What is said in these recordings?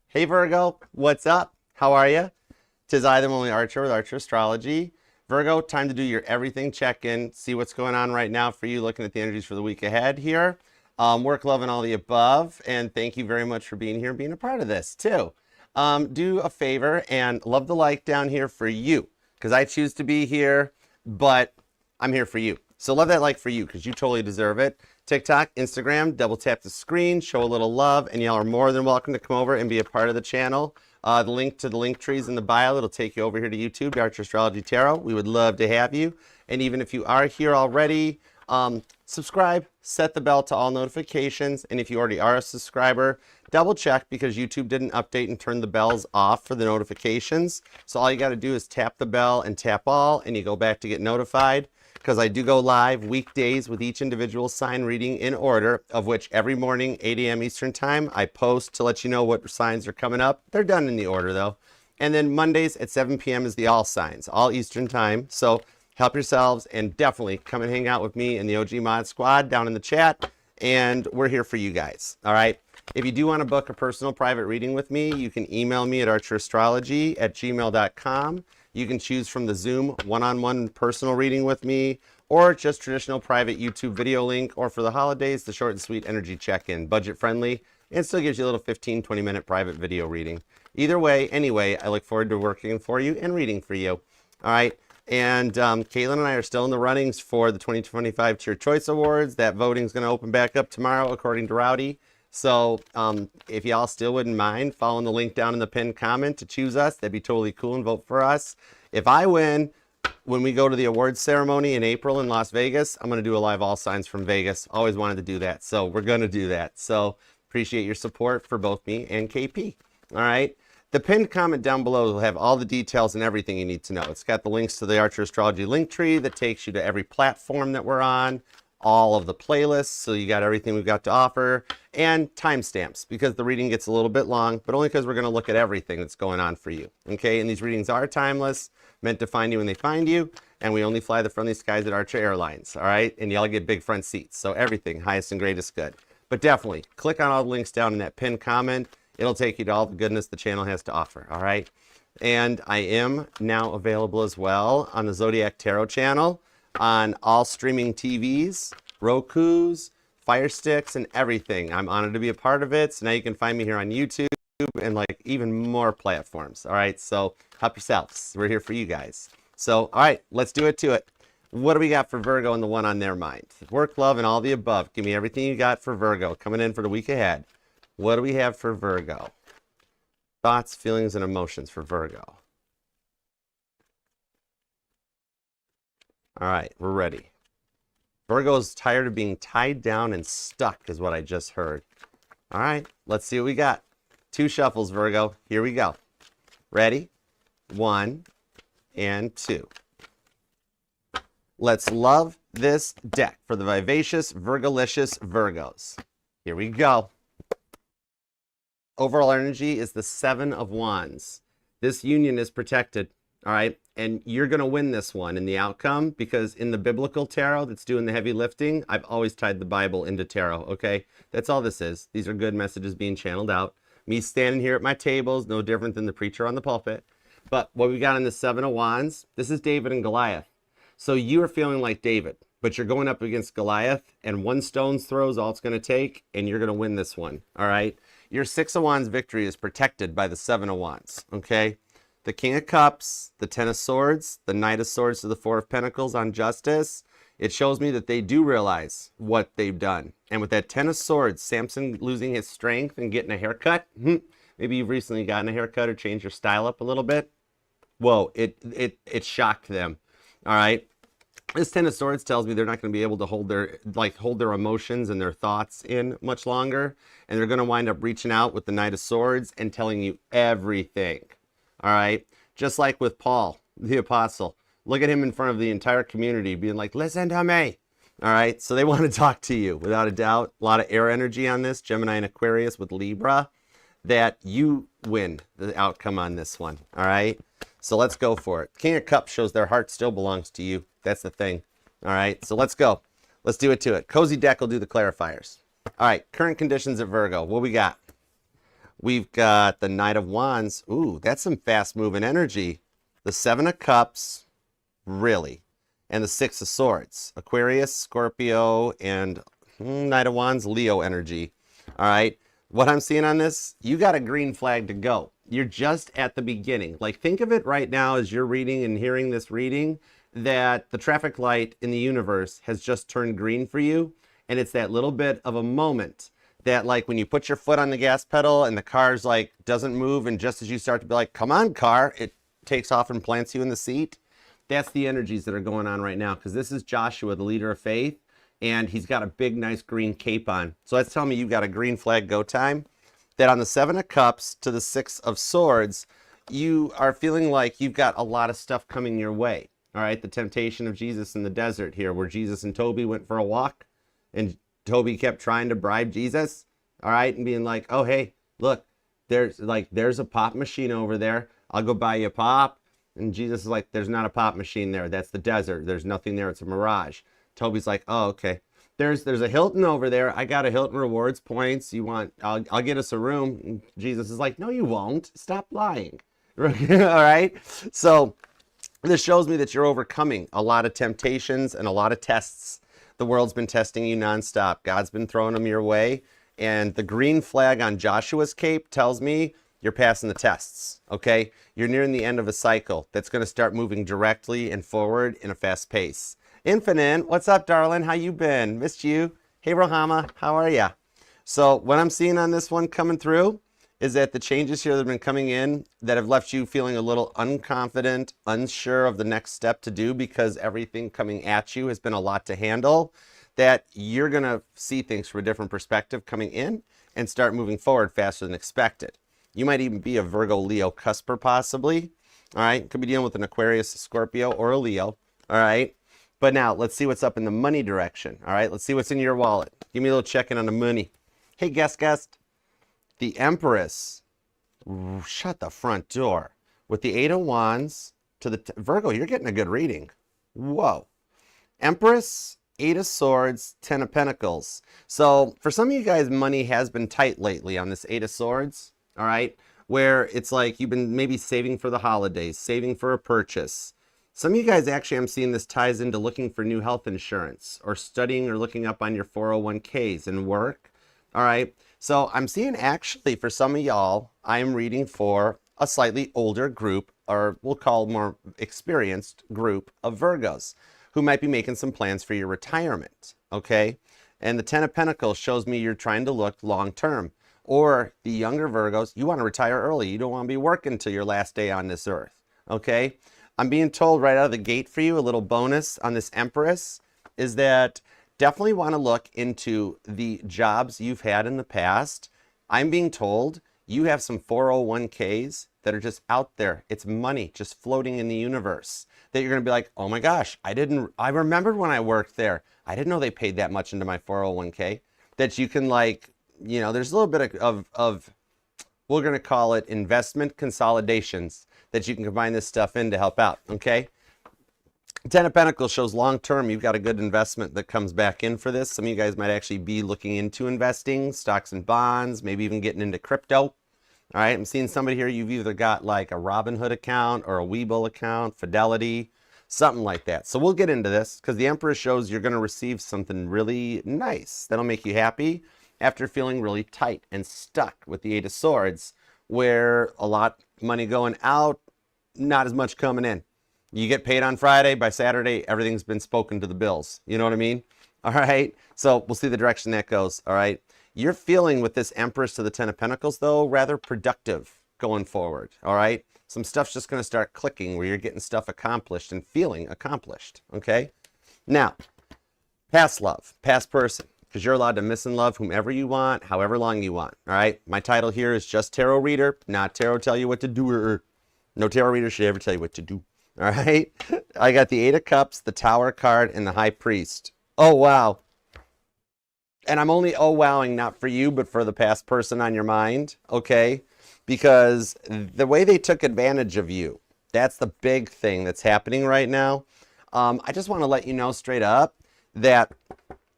Hey Virgo, what's up? How are you? Tis I, the only Archer with Archer Astrology. Virgo, time to do your everything check-in, see what's going on right now for you, looking at the energies for the week ahead here. Work, love, and all the above, and thank you very much for being here and being a part of this too. Do a favor and love the like down here for you, because I choose to be here, but I'm here for you. So love that like for you, because you totally deserve it. TikTok, Instagram, double tap the screen, show a little love, and y'all are more than welcome to come over and be a part of the channel. The link to the link trees in the bio, it'll take you over here to YouTube, the Archer Astrology Tarot. We would love to have you. And even if you are here already, subscribe, set the bell to all notifications. And if you already are a subscriber, double check, because YouTube didn't update and turn the bells off for the notifications. So all you got to do is tap the bell and tap all, and you go back to get notified. Because I do go live weekdays with each individual sign reading in order, of which every morning, 8 a.m. Eastern time, I post to let you know what signs are coming up. They're done in the order though. And then Mondays at 7 p.m. is the all signs, all Eastern time. So help yourselves and definitely come and hang out with me and the OG Mod Squad down in the chat. And we're here for you guys. All right. If you do want to book a personal private reading with me, you can email me at archerastrology@gmail.com. You can choose from the Zoom one-on-one personal reading with me, or just traditional private YouTube video link, or for the holidays, the short and sweet energy check-in, budget friendly, and still gives you a little 15-20 minute private video reading. Either way, anyway, I look forward to working for you and reading for you. All right. And Caitlin and I are still in the runnings for the 2025 Tier Choice Awards. That voting is going to open back up tomorrow, according to Rowdy. So if y'all still wouldn't mind following the link down in the pinned comment to choose us, that'd be totally cool, and vote for us. If I win, when we go to the awards ceremony in April in Las Vegas, I'm going to do a live all signs from Vegas. Always wanted to do that, so we're going to do that. So appreciate your support for both me and KP. All right. The pinned comment down below will have all the details and everything you need to know. It's got the links to the Archer Astrology link tree that takes you to every platform that we're on, all of the playlists, so you got everything we've got to offer, and timestamps, because the reading gets a little bit long, but only because we're going to look at everything that's going on for you. Okay, and these readings are timeless, meant to find you when they find you, and we only fly the friendly skies at Archer Airlines. All right, and y'all get big front seats, so everything highest and greatest good. But definitely click on all the links down in that pinned comment. It'll take you to all the goodness the channel has to offer. All right, and I am now available as well on the Zodiac Tarot channel, on all streaming TVs, Roku's, Fire Sticks, and everything. I'm honored to be a part of it. So now you can find me here on YouTube and like even more platforms. All right, so help yourselves. We're here for you guys. So, all right, let's do it to it. What do we got for Virgo and the one on their mind? Work, love, and all the above. Give me everything you got for Virgo coming in for the week ahead. What do we have for Virgo? Thoughts, feelings, and emotions for Virgo. All right, we're ready. Virgo's tired of being tied down and stuck is what I just heard. All right, let's see what we got. 2 shuffles, Virgo. Here we go. Ready? 1 and 2. Let's love this deck for the vivacious, Virgolicious Virgos. Here we go. Overall energy is the 7 of Wands. This union is protected. All right, and you're going to win this one in the outcome, because in the biblical tarot that's doing the heavy lifting, I've always tied the Bible into tarot, okay? That's all this is. These are good messages being channeled out. Me standing here at my table is no different than the preacher on the pulpit. But what we got in the 7 of Wands, this is David and Goliath. So you are feeling like David, but you're going up against Goliath, and 1 stone's throw is all it's going to take, and you're going to win this one, all right? Your 6 of Wands victory is protected by the 7 of Wands, okay? The King of Cups, the 10 of Swords, the Knight of Swords to the 4 of Pentacles on justice. It shows me that they do realize what they've done. And with that 10 of Swords, Samson losing his strength and getting a haircut. Maybe you've recently gotten a haircut or changed your style up a little bit. Whoa, it shocked them. All right. This 10 of Swords tells me they're not going to be able to hold their emotions and their thoughts in much longer. And they're going to wind up reaching out with the Knight of Swords and telling you everything. All right, just like with Paul, the apostle. Look at him in front of the entire community being like, listen to me. All right, so they want to talk to you without a doubt. A lot of air energy on this, Gemini and Aquarius with Libra, that you win the outcome on this one. All right, so let's go for it. King of Cups shows their heart still belongs to you. That's the thing. All right, so let's go. Let's do it to it. Cozy Deck will do the clarifiers. All right, current conditions at Virgo. What we got? We've got the Knight of Wands. Ooh, that's some fast-moving energy. The Seven of Cups, really. And the Six of Swords. Aquarius, Scorpio, and Knight of Wands, Leo energy. All right. What I'm seeing on this, you got a green flag to go. You're just at the beginning. Like, think of it right now as you're reading and hearing this reading, that the traffic light in the universe has just turned green for you. And it's that little bit of a moment that, like, when you put your foot on the gas pedal and the car's like doesn't move, and just as you start to be like, come on, car, it takes off and plants you in the seat. That's the energies that are going on right now, because this is Joshua, the leader of faith, and he's got a big, nice green cape on. So that's telling me you've got a green flag go time. That on the Seven of Cups to the Six of Swords, you are feeling like you've got a lot of stuff coming your way. All right, the temptation of Jesus in the desert here, where Jesus and Toby went for a walk, and Toby kept trying to bribe Jesus, all right, and being like, oh, hey, look, there's a pop machine over there. I'll go buy you a pop. And Jesus is like, there's not a pop machine there. That's the desert. There's nothing there. It's a mirage. Toby's like, oh, okay. There's a Hilton over there. I got a Hilton rewards points. You want, I'll get us a room. And Jesus is like, no, you won't. Stop lying. All right. So this shows me that you're overcoming a lot of temptations and a lot of tests. The world's been testing you nonstop. God's been throwing them your way. And the green flag on Joshua's cape tells me you're passing the tests, okay? You're nearing the end of a cycle that's going to start moving directly and forward in a fast pace. Infinite, what's up, darling? How you been? Missed you. Hey, Rohama, how are ya? So what I'm seeing on this one coming through is that the changes here that have been coming in that have left you feeling a little unconfident, unsure of the next step to do, because everything coming at you has been a lot to handle, that you're going to see things from a different perspective coming in and start moving forward faster than expected. You might even be a Virgo Leo cusper, possibly. All right. Could be dealing with an Aquarius, a Scorpio, or a Leo. All right. But now let's see what's up in the money direction. All right. Let's see what's in your wallet. Give me a little check-in on the money. Hey, guest. The Empress. Shut the front door. With the Eight of Wands to the Virgo, you're getting a good reading. Whoa. Empress, Eight of Swords, Ten of Pentacles. So for some of you guys, money has been tight lately on this Eight of Swords. All right, where it's like you've been maybe saving for the holidays, saving for a purchase. Some of you guys, actually, I'm seeing this ties into looking for new health insurance, or studying or looking up on your 401ks and work. All right, so I'm seeing, actually, for some of y'all, I'm reading for a slightly older group, or we'll call more experienced group of Virgos who might be making some plans for your retirement, okay? And the Ten of Pentacles shows me you're trying to look long term. Or the younger Virgos, you want to retire early. You don't want to be working till your last day on this earth, okay? I'm being told right out of the gate for you, a little bonus on this Empress, is that definitely want to look into the jobs you've had in the past. I'm being told you have some 401ks that are just out there. It's money just floating in the universe that you're going to be like, oh my gosh, I remembered when I worked there. I didn't know they paid that much into my 401k. That you can, like, you know, there's a little bit of we're going to call it investment consolidations that you can combine this stuff in to help out, okay? Ten of Pentacles shows long term. You've got a good investment that comes back in for this. Some of you guys might actually be looking into investing, stocks and bonds, maybe even getting into crypto. All right, I'm seeing somebody here, you've either got like a Robinhood account or a Webull account, Fidelity, something like that. So we'll get into this, because the Emperor shows you're going to receive something really nice that'll make you happy after feeling really tight and stuck with the Eight of Swords, where a lot of money going out, not as much coming in. You get paid on Friday, by Saturday, everything's been spoken to the bills. You know what I mean? All right. So we'll see the direction that goes. All right. You're feeling with this Empress to the Ten of Pentacles, though, rather productive going forward. All right. Some stuff's just going to start clicking where you're getting stuff accomplished and feeling accomplished. Okay. Now, past love, past person, because you're allowed to miss and love whomever you want, however long you want. All right. My title here is just tarot reader, not tarot tell you what to do. No tarot reader should ever tell you what to do. All right. I got the Eight of Cups, the Tower card, and the High Priest. Oh, wow. And I'm only oh wowing not for you, but for the past person on your mind. Okay. Because the way they took advantage of you, that's the big thing that's happening right now. I just want to let you know straight up that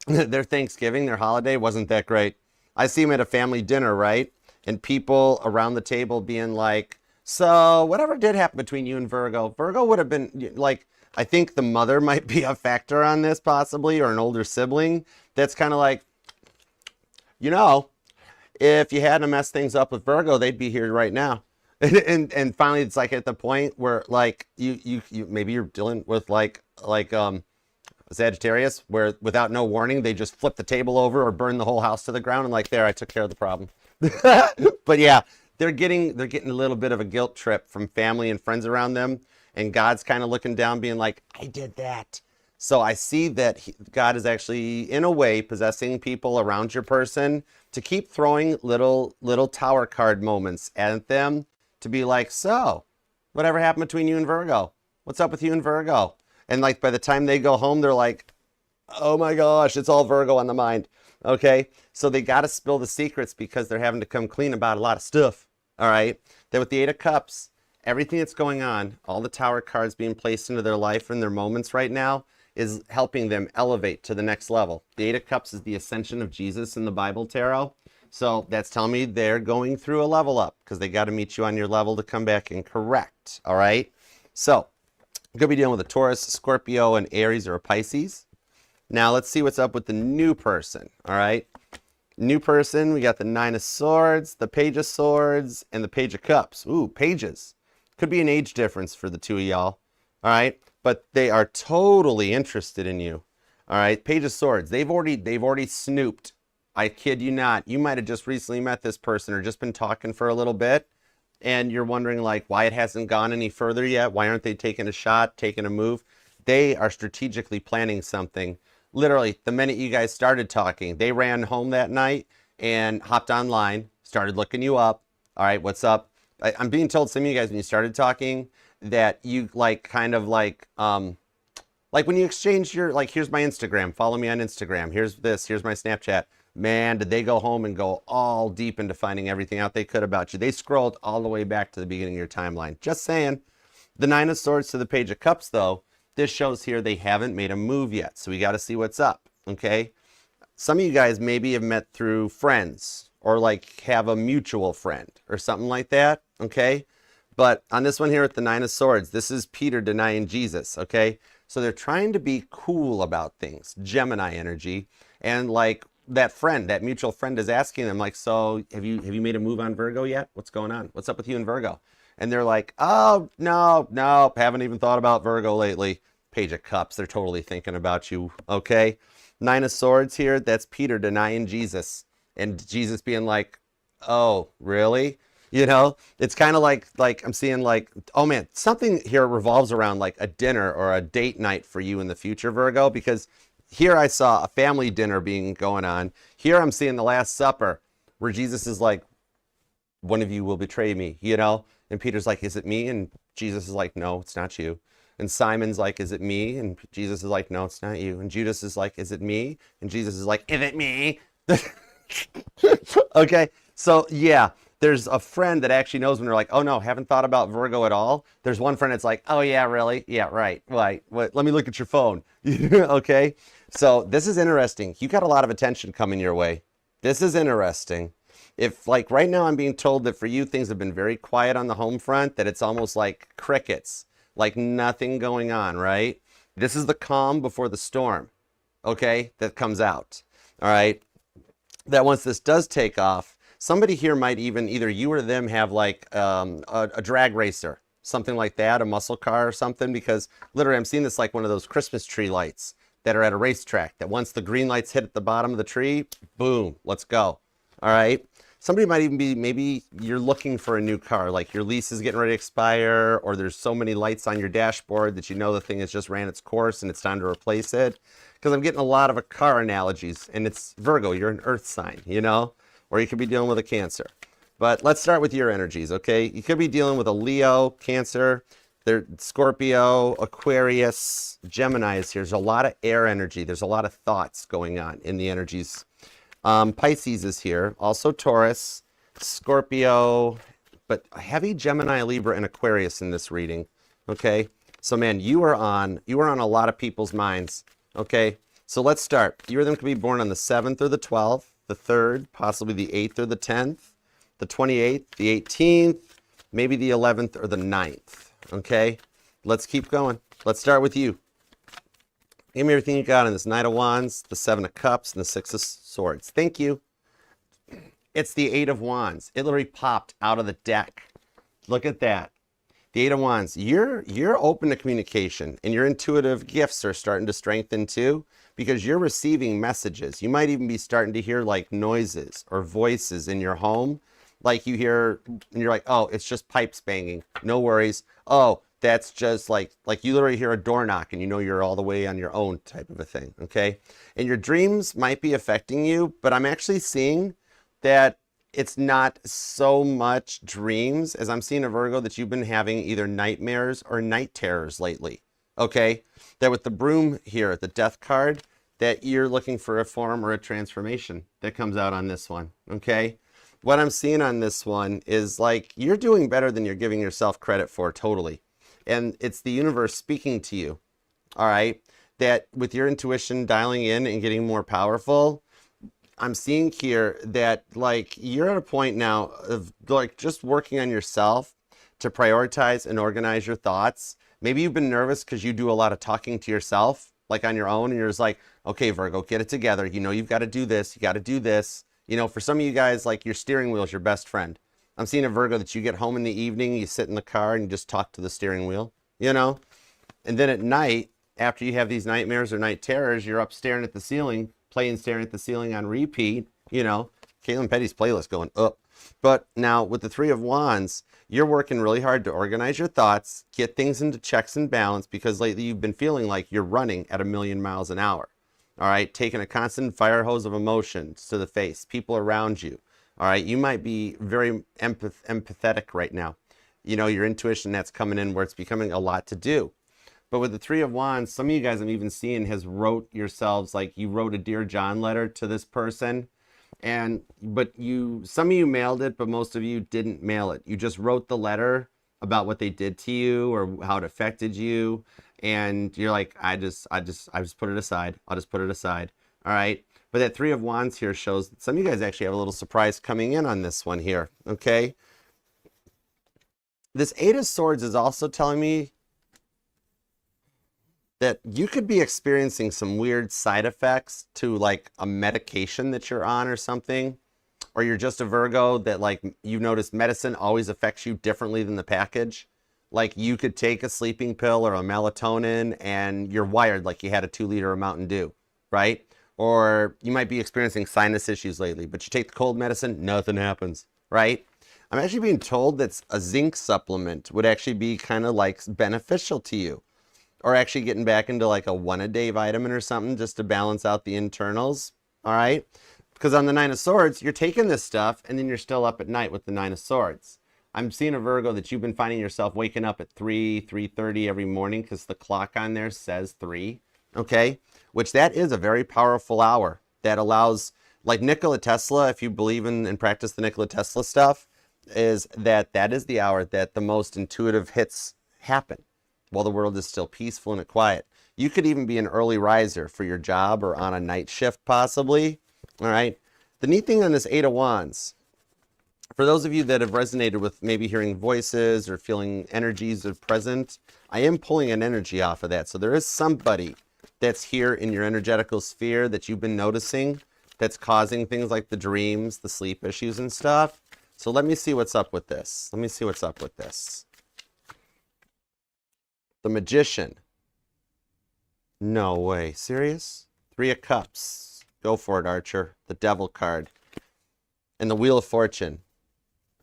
their Thanksgiving, their holiday, wasn't that great. I see them at a family dinner, right? and people around the table being like, so whatever did happen between you and Virgo would have been like, I think the mother might be a factor on this possibly, or an older sibling that's kind of like, you know, if you hadn't messed things up with Virgo, they'd be here right now. And finally, it's like at the point where like you maybe you're dealing with like Sagittarius, where without no warning, they just flip the table over or burn the whole house to the ground and like, there, I took care of the problem. But yeah, they're getting a little bit of a guilt trip from family and friends around them. And God's kind of looking down being like, I did that. So I see that God is actually, in a way, possessing people around your person to keep throwing little tower card moments at them to be like, so whatever happened between you and Virgo? What's up with you and Virgo? And like by the time they go home, they're like, oh my gosh, it's all Virgo on the mind. Okay, so they got to spill the secrets because they're having to come clean about a lot of stuff. All right, then with the Eight of Cups, everything that's going on, all the tower cards being placed into their life and their moments right now is helping them elevate to the next level. The Eight of Cups is the ascension of Jesus in the Bible tarot. So that's telling me they're going through a level up because they got to meet you on your level to come back and correct. All right, so I'm going to be dealing with a Taurus, Scorpio, and Aries or a Pisces. Now let's see what's up with the new person. All right, new person, we got the Nine of Swords, the Page of Swords, and the Page of Cups. Ooh, pages. Could be an age difference for the two of y'all. All right, but they are totally interested in you. All right, Page of Swords, they've already snooped. I kid you not. You might have just recently met this person or just been talking for a little bit, and you're wondering like why it hasn't gone any further yet. Why aren't they taking a shot, taking a move? They are strategically planning something. Literally, the minute you guys started talking, they ran home that night and hopped online, started looking you up. All right, what's up? I'm being told some of you guys when you started talking that you like kind of like when you exchange your like, here's my Instagram, follow me on Instagram. Here's this, here's my Snapchat. Man, did they go home and go all deep into finding everything out they could about you. They scrolled all the way back to the beginning of your timeline. Just saying. The Nine of Swords to the Page of Cups, though, this shows here they haven't made a move yet. So we got to see what's up, okay? Some of you guys maybe have met through friends or like have a mutual friend or something like that, okay? But on this one here with the Nine of Swords, this is Peter denying Jesus, okay? So they're trying to be cool about things, Gemini energy, and like that friend, that mutual friend is asking them like, so have you made a move on Virgo yet? What's going on? What's up with you and Virgo? And they're like, oh, no, haven't even thought about Virgo lately. Page of Cups, they're totally thinking about you, okay? Nine of Swords here, that's Peter denying Jesus. And Jesus being like, oh, really? You know, it's kind of like I'm seeing like, oh man, something here revolves around like a dinner or a date night for you in the future, Virgo, because here I saw a family dinner being going on. Here I'm seeing the Last Supper where Jesus is like, one of you will betray me, you know? And Peter's like, is it me? And Jesus is like, no, it's not you. And Simon's like, is it me? And Jesus is like, no, it's not you. And Judas is like, is it me? And Jesus is like, is it me? Okay, so yeah, there's a friend that actually knows when they're like, oh no, haven't thought about Virgo at all. There's one friend that's like, oh yeah, really? Yeah, right. What? Let me look at your phone. Okay, so this is interesting. You got a lot of attention coming your way. This is interesting. If like right now I'm being told that for you things have been very quiet on the home front, that it's almost like crickets, like nothing going on, right? This is the calm before the storm, okay, that comes out, all right? That once this does take off, somebody here might even, either you or them, have like a drag racer, something like that, a muscle car or something, because literally I'm seeing this like one of those Christmas tree lights that are at a racetrack, that once the green lights hit at the bottom of the tree, boom, let's go, all right? Somebody might even be, maybe you're looking for a new car, like your lease is getting ready to expire, or there's so many lights on your dashboard that you know the thing has just ran its course and it's time to replace it. Because I'm getting a lot of a car analogies, and it's Virgo, you're an earth sign, you know? Or you could be dealing with a Cancer. But let's start with your energies, okay? You could be dealing with a Leo, Cancer, Scorpio, Aquarius, Gemini is here. There's a lot of air energy. There's a lot of thoughts going on in the energies. Pisces is here, also Taurus, Scorpio, but heavy Gemini, Libra, and Aquarius in this reading, okay? So man, you are on a lot of people's minds, okay? So let's start. You or them could be born on the 7th or the 12th, the 3rd, possibly the 8th or the 10th, the 28th, the 18th, maybe the 11th or the 9th. Okay, let's keep going. Let's start with you. Give me everything you got on this Knight of Wands, the Seven of Cups, and the Six of Swords. Thank you. It's the Eight of Wands. It literally popped out of the deck. Look at that. The Eight of Wands. You're open to communication, and your intuitive gifts are starting to strengthen too, because you're receiving messages. You might even be starting to hear like noises or voices in your home. Like you hear, and you're like, oh, it's just pipes banging. No worries. Oh, that's just like you literally hear a door knock and you know you're all the way on your own type of a thing, okay? And your dreams might be affecting you, but I'm actually seeing that it's not so much dreams as I'm seeing a Virgo that you've been having either nightmares or night terrors lately, okay? That with the broom here, the death card, that you're looking for a form or a transformation that comes out on this one, okay? What I'm seeing on this one is like you're doing better than you're giving yourself credit for, totally. And it's the universe speaking to you, all right? That with your intuition dialing in and getting more powerful, I'm seeing here that like you're at a point now of like just working on yourself to prioritize and organize your thoughts. Maybe you've been nervous because you do a lot of talking to yourself, like on your own, and you're just like, okay, Virgo, get it together. You know, you've got to do this. You got to do this. You know, for some of you guys, like your steering wheel is your best friend. I'm seeing a Virgo that you get home in the evening, you sit in the car and you just talk to the steering wheel, you know? And then at night, after you have these nightmares or night terrors, you're up staring at the ceiling, playing staring at the ceiling on repeat, you know? Caitlin Petty's playlist going up. But now with the Three of Wands, you're working really hard to organize your thoughts, get things into checks and balance, because lately you've been feeling like you're running at 1,000,000 miles an hour. All right, taking a constant fire hose of emotions to the face, people around you. All right, you might be very empathetic right now. You know, your intuition, that's coming in where it's becoming a lot to do. But with the Three of Wands, some of you guys I'm even seeing has wrote yourselves, like you wrote a Dear John letter to this person. But some of you mailed it, but most of you didn't mail it. You just wrote the letter about what they did to you or how it affected you. And you're like, I just put it aside. I'll just put it aside. All right. But that Three of Wands here shows that some of you guys actually have a little surprise coming in on this one here. Okay. This Eight of Swords is also telling me that you could be experiencing some weird side effects to like a medication that you're on or something. Or you're just a Virgo that like you notice medicine always affects you differently than the package. Like you could take a sleeping pill or a melatonin and you're wired like you had a 2-liter of Mountain Dew, right? Or you might be experiencing sinus issues lately, but you take the cold medicine, nothing happens, right? I'm actually being told that a zinc supplement would actually be kind of like beneficial to you. Or actually getting back into like a 1-a-day vitamin or something just to balance out the internals, all right? Because on the Nine of Swords, you're taking this stuff and then you're still up at night with the Nine of Swords. I'm seeing a Virgo that you've been finding yourself waking up at 3:30 every morning because the clock on there says 3, okay? Which that is a very powerful hour that allows, like Nikola Tesla, if you believe in and practice the Nikola Tesla stuff, is that is the hour that the most intuitive hits happen while the world is still peaceful and quiet. You could even be an early riser for your job or on a night shift possibly, all right? The neat thing on this Eight of Wands, for those of you that have resonated with maybe hearing voices or feeling energies are present, I am pulling an energy off of that. So there is somebody that's here in your energetical sphere that you've been noticing that's causing things like the dreams, the sleep issues and stuff. So let me see what's up with this. Let me see what's up with this. The Magician. No way. Serious? Three of Cups. Go for it, Archer. The Devil card. And the Wheel of Fortune.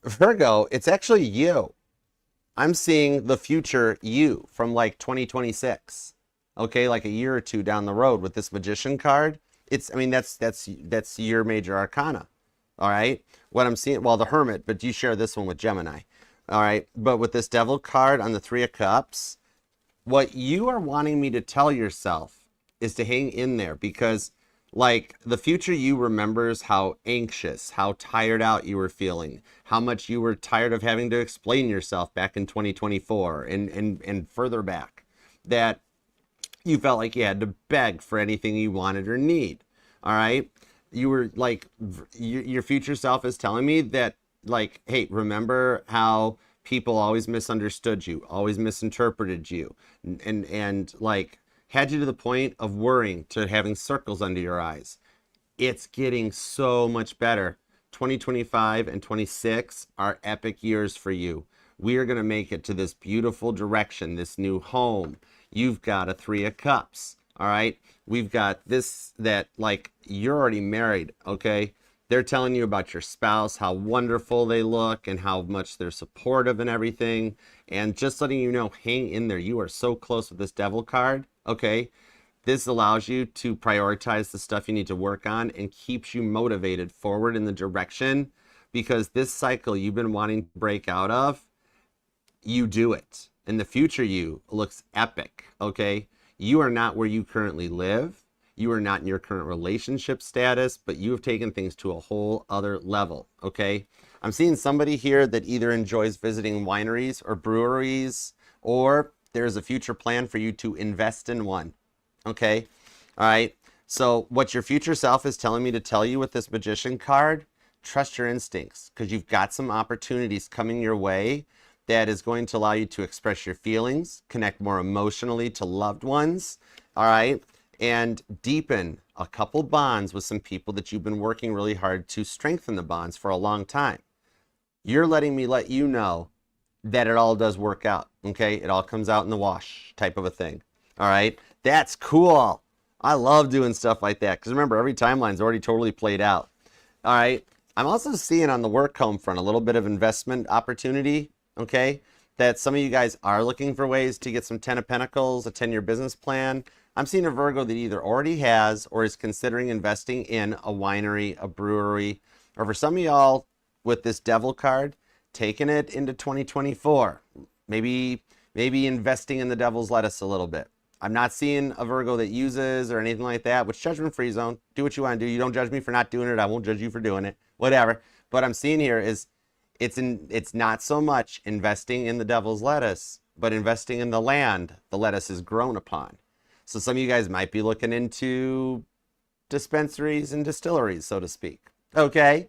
Virgo, it's actually you. I'm seeing the future you from like 2026. Okay, like a year or two down the road with this Magician card. I mean, that's your major arcana. All right. What I'm seeing, well, the Hermit, but you share this one with Gemini. All right. But with this Devil card on the Three of Cups, what you are wanting me to tell yourself is to hang in there, because like the future you remembers how anxious, how tired out you were feeling, how much you were tired of having to explain yourself back in 2024 and further back, that you felt like you had to beg for anything you wanted or need. All right. You were like, your future self is telling me that like, hey, remember how people always misunderstood you, always misinterpreted you, and like had you to the point of worrying, to having circles under your eyes. It's getting so much better. 2025 and 26 are epic years for you. We are going to make it to this beautiful direction, this new home. You've got a 3 of Cups, all right? We've got this, that, like, you're already married, okay? They're telling you about your spouse, how wonderful they look and how much they're supportive and everything. And just letting you know, hang in there. You are so close with this Devil card, okay? This allows you to prioritize the stuff you need to work on and keeps you motivated forward in the direction, because this cycle you've been wanting to break out of, you do it. And the future you looks epic, okay? You are not where you currently live. You are not in your current relationship status, but you have taken things to a whole other level, okay? I'm seeing somebody here that either enjoys visiting wineries or breweries, or there's a future plan for you to invest in one, okay? All right. So what your future self is telling me to tell you with this Magician card, trust your instincts, because you've got some opportunities coming your way that is going to allow you to express your feelings, connect more emotionally to loved ones, all right? And deepen a couple bonds with some people that you've been working really hard to strengthen the bonds for a long time. You're letting me let you know that it all does work out, okay? It all comes out in the wash type of a thing, all right? That's cool. I love doing stuff like that, because remember, every timeline's already totally played out, all right? I'm also seeing on the work home front a little bit of investment opportunity, okay? That some of you guys are looking for ways to get some 10 of Pentacles, a 10-year business plan. I'm seeing a Virgo that either already has or is considering investing in a winery, a brewery, or for some of y'all with this Devil card, taking it into 2024. Maybe investing in the Devil's lettuce a little bit. I'm not seeing a Virgo that uses or anything like that, which judgment-free zone. Do what you want to do. You don't judge me for not doing it. I won't judge you for doing it. Whatever. What I'm seeing here is it's not so much investing in the Devil's lettuce, but investing in the land the lettuce is grown upon. So some of you guys might be looking into dispensaries and distilleries, so to speak. Okay?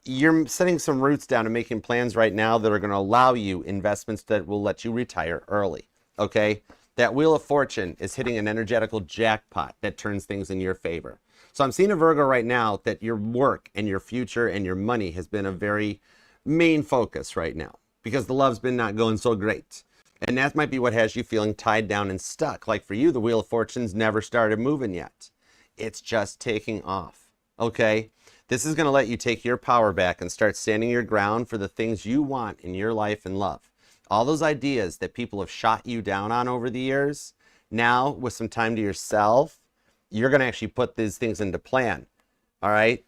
You're setting some roots down and making plans right now that are going to allow you investments that will let you retire early. Okay? That Wheel of Fortune is hitting an energetical jackpot that turns things in your favor. So I'm seeing a Virgo right now that your work and your future and your money has been a very main focus right now, because the love's been not going so great. And that might be what has you feeling tied down and stuck. Like for you, the Wheel of Fortune's never started moving yet. It's just taking off, okay? This is going to let you take your power back and start standing your ground for the things you want in your life and love. All those ideas that people have shot you down on over the years, now with some time to yourself, you're going to actually put these things into plan, all right?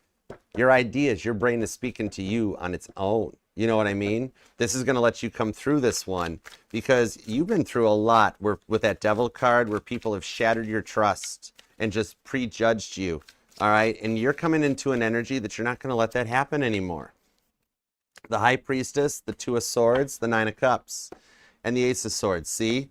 Your ideas, your brain is speaking to you on its own. You know what I mean? This is going to let you come through this one, because you've been through a lot with that Devil card where people have shattered your trust and just prejudged you, all right? And you're coming into an energy that you're not going to let that happen anymore. The High Priestess, the 2 of Swords, the 9 of Cups, and the Ace of Swords. See?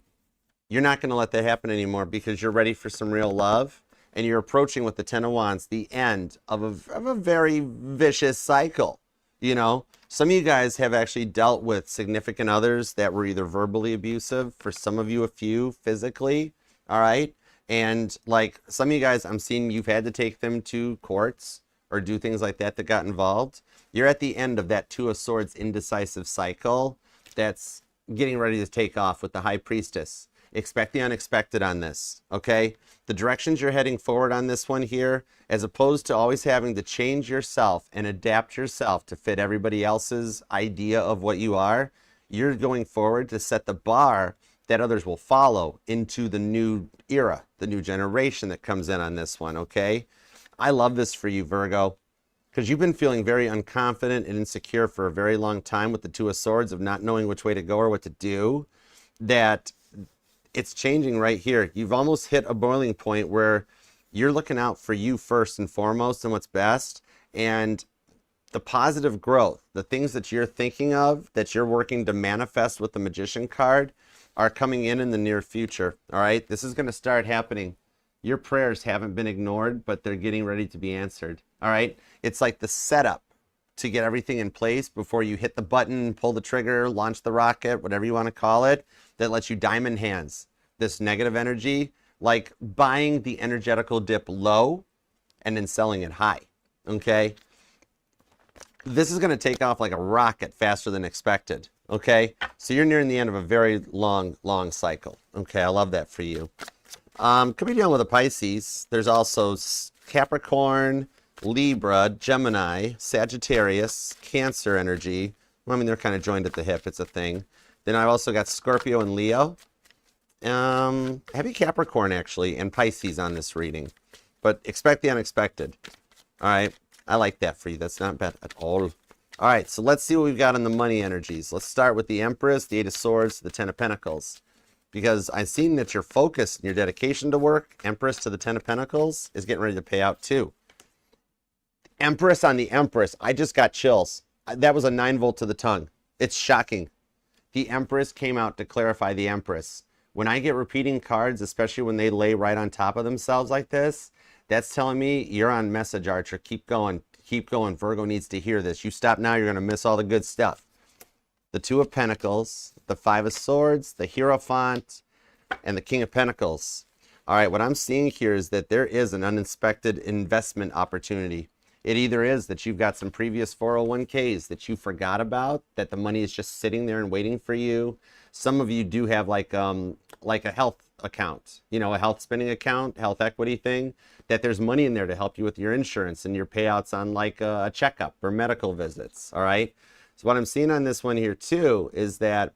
You're not going to let that happen anymore, because you're ready for some real love. And you're approaching with the 10 of Wands the end of a very vicious cycle. You know, some of you guys have actually dealt with significant others that were either verbally abusive, for some of you a few physically, all right? And like some of you guys, I'm seeing you've had to take them to courts or do things like that got involved. You're at the end of that 2 of Swords indecisive cycle that's getting ready to take off with the High Priestess. Expect the unexpected on this, okay? The directions you're heading forward on this one here, as opposed to always having to change yourself and adapt yourself to fit everybody else's idea of what you are, you're going forward to set the bar that others will follow into the new era, the new generation that comes in on this one, okay? I love this for you, Virgo, because you've been feeling very unconfident and insecure for a very long time with the 2 of Swords, of not knowing which way to go or what to do. That it's changing right here. You've almost hit a boiling point where you're looking out for you first and foremost and what's best. And the positive growth, the things that you're thinking of, that you're working to manifest with the Magician card, are coming in the near future. All right? This is going to start happening. Your prayers haven't been ignored, but they're getting ready to be answered. All right? It's like the setup to get everything in place before you hit the button, pull the trigger, launch the rocket, whatever you want to call it, that lets you diamond hands this negative energy, like buying the energetical dip low and then selling it high, okay? This is going to take off like a rocket faster than expected, okay? So you're nearing the end of a very long cycle, okay? I love that for you. Could be dealing with a Pisces. There's also Capricorn, Libra, Gemini, Sagittarius, Cancer energy. Well, I mean, they're kind of joined at the hip. It's a thing. Then I've also got Scorpio and Leo. Heavy Capricorn, actually, and Pisces on this reading. But expect the unexpected. All right. I like that for you. That's not bad at all. All right. So let's see what we've got on the money energies. Let's start with the Empress, the Eight of Swords, the Ten of Pentacles. Because I've seen that your focus and your dedication to work, Empress to the Ten of Pentacles, is getting ready to pay out too. Empress on the Empress. I just got chills. That was a 9-volt to the tongue. It's shocking. The Empress came out to clarify the Empress. When I get repeating cards, especially when they lay right on top of themselves like this, that's telling me you're on message, Archer. Keep going. Keep going. Virgo needs to hear this. You stop now, you're going to miss all the good stuff. The Two of Pentacles, the Five of Swords, the Hierophant, and the King of Pentacles. All right, what I'm seeing here is that there is an uninspected investment opportunity. It either is that you've got some previous 401ks that you forgot about, that the money is just sitting there and waiting for you. Some of you do have like a health account, you know, a health spending account, health equity thing, that there's money in there to help you with your insurance and your payouts on like a checkup or medical visits, all right? So what I'm seeing on this one here too is that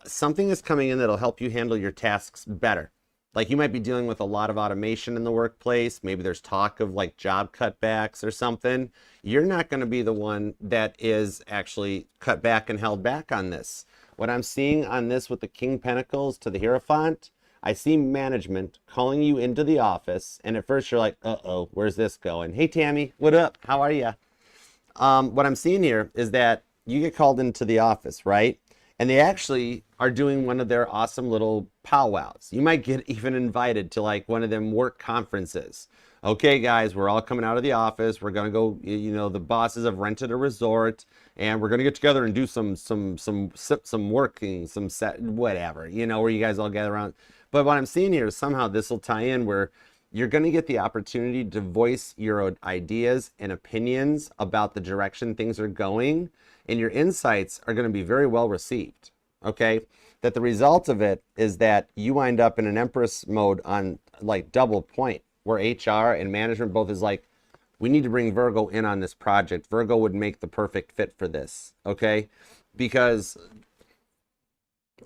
something is coming in that'll help you handle your tasks better. Like you might be dealing with a lot of automation in the workplace. Maybe there's talk of like job cutbacks or something. You're not going to be the one that is actually cut back and held back on this. What I'm seeing on this with the King Pentacles to the Hierophant, I see management calling you into the office. And at first you're like, uh-oh, where's this going? Hey, Tammy, what up? How are you? What I'm seeing here is that you get called into the office, right? And they actually are doing one of their awesome little powwows. You might get even invited to like one of them work conferences. Okay, guys, we're all coming out of the office. We're gonna go. You know, the bosses have rented a resort, and we're gonna get together and do some working, some set, whatever. You know, where you guys all gather around. But what I'm seeing here is somehow this will tie in where you're going to get the opportunity to voice your ideas and opinions about the direction things are going, and your insights are going to be very well received, okay? That the result of it is that you wind up in an Empress mode on like double point, where HR and management both is like, we need to bring Virgo in on this project. Virgo would make the perfect fit for this, okay? Because,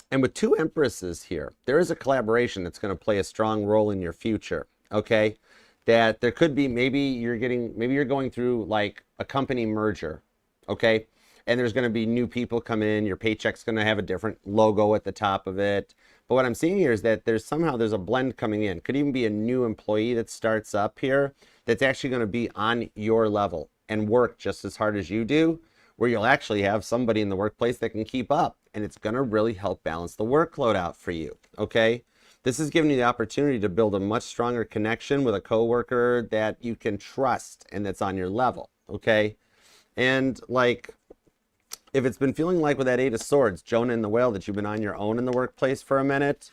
and with two Empresses here, there is a collaboration that's going to play a strong role in your future. Okay, that there could be, maybe you're going through like a company merger, okay, and there's going to be new people come in, your paycheck's going to have a different logo at the top of it. But what I'm seeing here is that there's a blend coming in. Could even be a new employee that starts up here that's actually going to be on your level and work just as hard as you do, where you'll actually have somebody in the workplace that can keep up, and it's going to really help balance the workload out for you, okay? This is giving you the opportunity to build a much stronger connection with a coworker that you can trust and that's on your level, okay? And like, if it's been feeling like with that Eight of Swords, Jonah and the Whale, that you've been on your own in the workplace for a minute,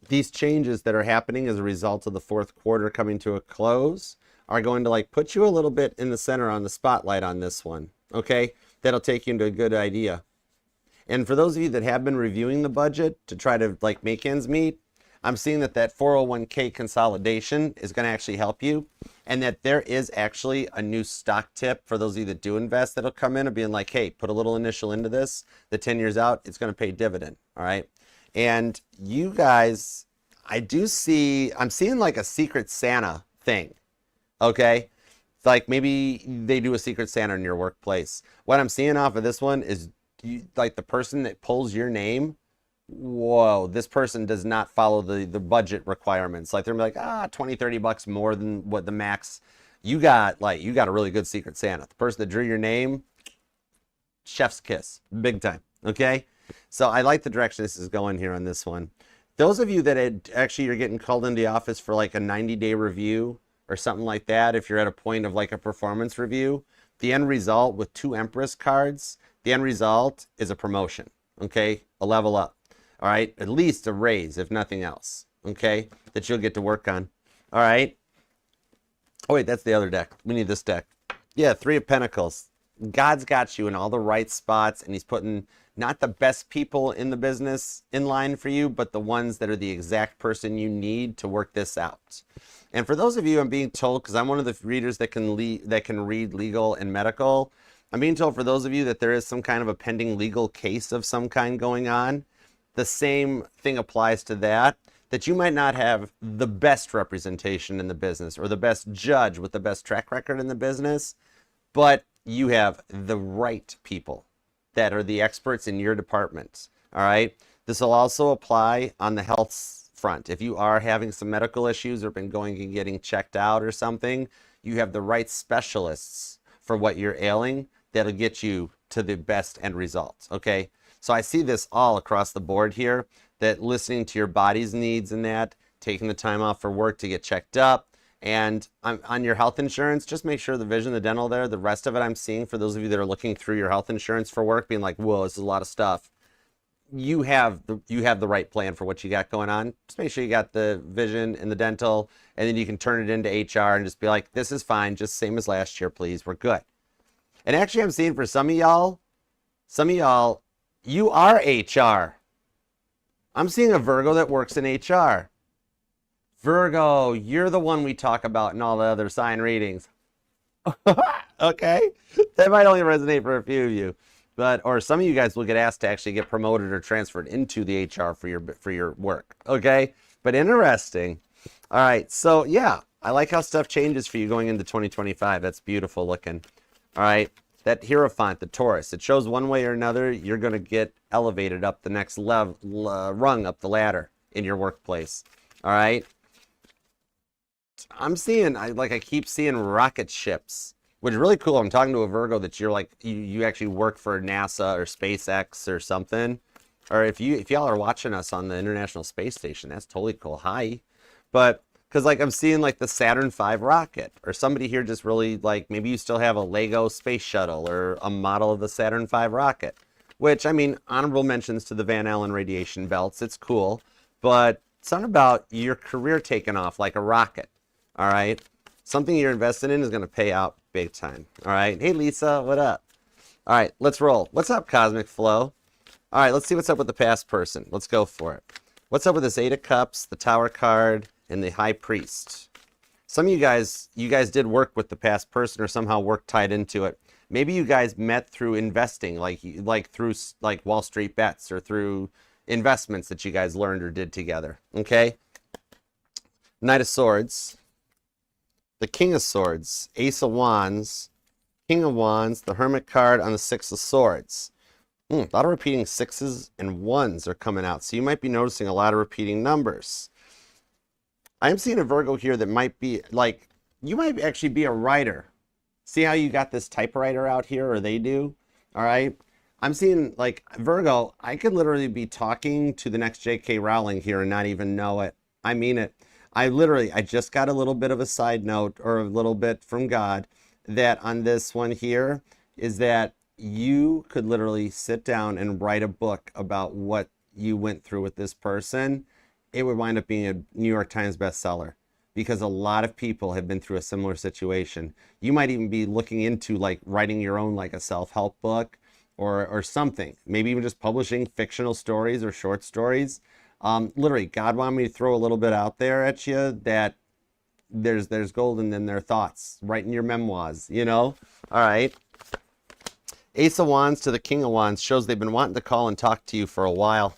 these changes that are happening as a result of the fourth quarter coming to a close are going to like put you a little bit in the center on the spotlight on this one, okay? That'll take you into a good idea. And for those of you that have been reviewing the budget to try to like make ends meet, I'm seeing that 401k consolidation is going to actually help you, and that there is actually a new stock tip for those of you that do invest that'll come in and being like, hey, put a little initial into this. The 10 years out, it's going to pay dividend. All right. And you guys, I'm seeing like a Secret Santa thing. Okay. Like maybe they do a Secret Santa in your workplace. What I'm seeing off of this one is like the person that pulls your name. Whoa, this person does not follow the budget requirements. Like they're like, $20-$30 more than what the max. You got a really good Secret Santa. The person that drew your name, chef's kiss, big time. Okay, so I like the direction this is going here on this one. Those of you that you're getting called into the office for like a 90-day review or something like that, if you're at a point of like a performance review, the end result with 2 Empress cards, the end result is a promotion, okay? A level up, all right? At least a raise, if nothing else, okay? That you'll get to work on, all right? Oh, wait, that's the other deck. We need this deck. Yeah, 3 of Pentacles. God's got you in all the right spots, and he's putting not the best people in the business in line for you, but the ones that are the exact person you need to work this out. And for those of you, I'm being told, because I'm one of the readers that can read legal and medical, I'm being told for those of you that there is some kind of a pending legal case of some kind going on. The same thing applies to that you might not have the best representation in the business or the best judge with the best track record in the business, but you have the right people that are the experts in your department, all right? This will also apply on the health front. If you are having some medical issues or been going and getting checked out or something, you have the right specialists for what you're ailing that'll get you to the best end results, okay? So I see this all across the board here, that listening to your body's needs and that, taking the time off for work to get checked up, and on your health insurance, just make sure the vision, the dental there, the rest of it I'm seeing for those of you that are looking through your health insurance for work, being like, whoa, this is a lot of stuff. You have the right plan for what you got going on. Just make sure you got the vision and the dental, and then you can turn it into HR and just be like, this is fine, just same as last year, please, we're good. And actually I'm seeing for some of y'all, you are HR. I'm seeing a Virgo that works in HR. Virgo, you're the one we talk about in all the other sign readings. Okay? That might only resonate for a few of you. Or some of you guys will get asked to actually get promoted or transferred into the HR for your work. Okay? But interesting. All right. So, yeah, I like how stuff changes for you going into 2025. That's beautiful looking. All right? That Hierophant, the Taurus, it shows one way or another you're going to get elevated up the next rung up the ladder in your workplace. All right? I'm seeing, I keep seeing rocket ships, which is really cool. I'm talking to a Virgo that you're like, you actually work for NASA or SpaceX or something. Or if y'all are watching us on the International Space Station, that's totally cool. Hi. But because I'm seeing the Saturn V rocket, or somebody here just really maybe you still have a Lego space shuttle or a model of the Saturn V rocket, which, I mean, honorable mentions to the Van Allen radiation belts. It's cool, but something about your career taking off like a rocket. All right. Something you're invested in is going to pay out big time. All right. Hey, Lisa, what up? All right, let's roll. What's up, Cosmic Flow? All right, let's see what's up with the past person. Let's go for it. What's up with this 8 of Cups, the Tower card, and the High Priest? Some of you guys did work with the past person or somehow work tied into it. Maybe you guys met through investing, like through Wall Street bets or through investments that you guys learned or did together. Okay. Knight of Swords, the King of Swords, Ace of Wands, King of Wands, the Hermit card on the 6 of Swords. A lot of repeating 6s and 1s are coming out, so you might be noticing a lot of repeating numbers. I'm seeing a Virgo here that might be you might actually be a writer. See how you got this typewriter out here, or they do? All right. I'm seeing Virgo, I could literally be talking to the next J.K. Rowling here and not even know it. I mean it. I just got a little bit of a side note or a little bit from God that on this one here is that you could literally sit down and write a book about what you went through with this person. It would wind up being a New York Times bestseller because a lot of people have been through a similar situation. You might even be looking into writing your own a self-help book or something, maybe even just publishing fictional stories or short stories. Literally, God wanted me to throw a little bit out there at you that there's gold in their thoughts, writing your memoirs, All right. Ace of Wands to the King of Wands shows they've been wanting to call and talk to you for a while.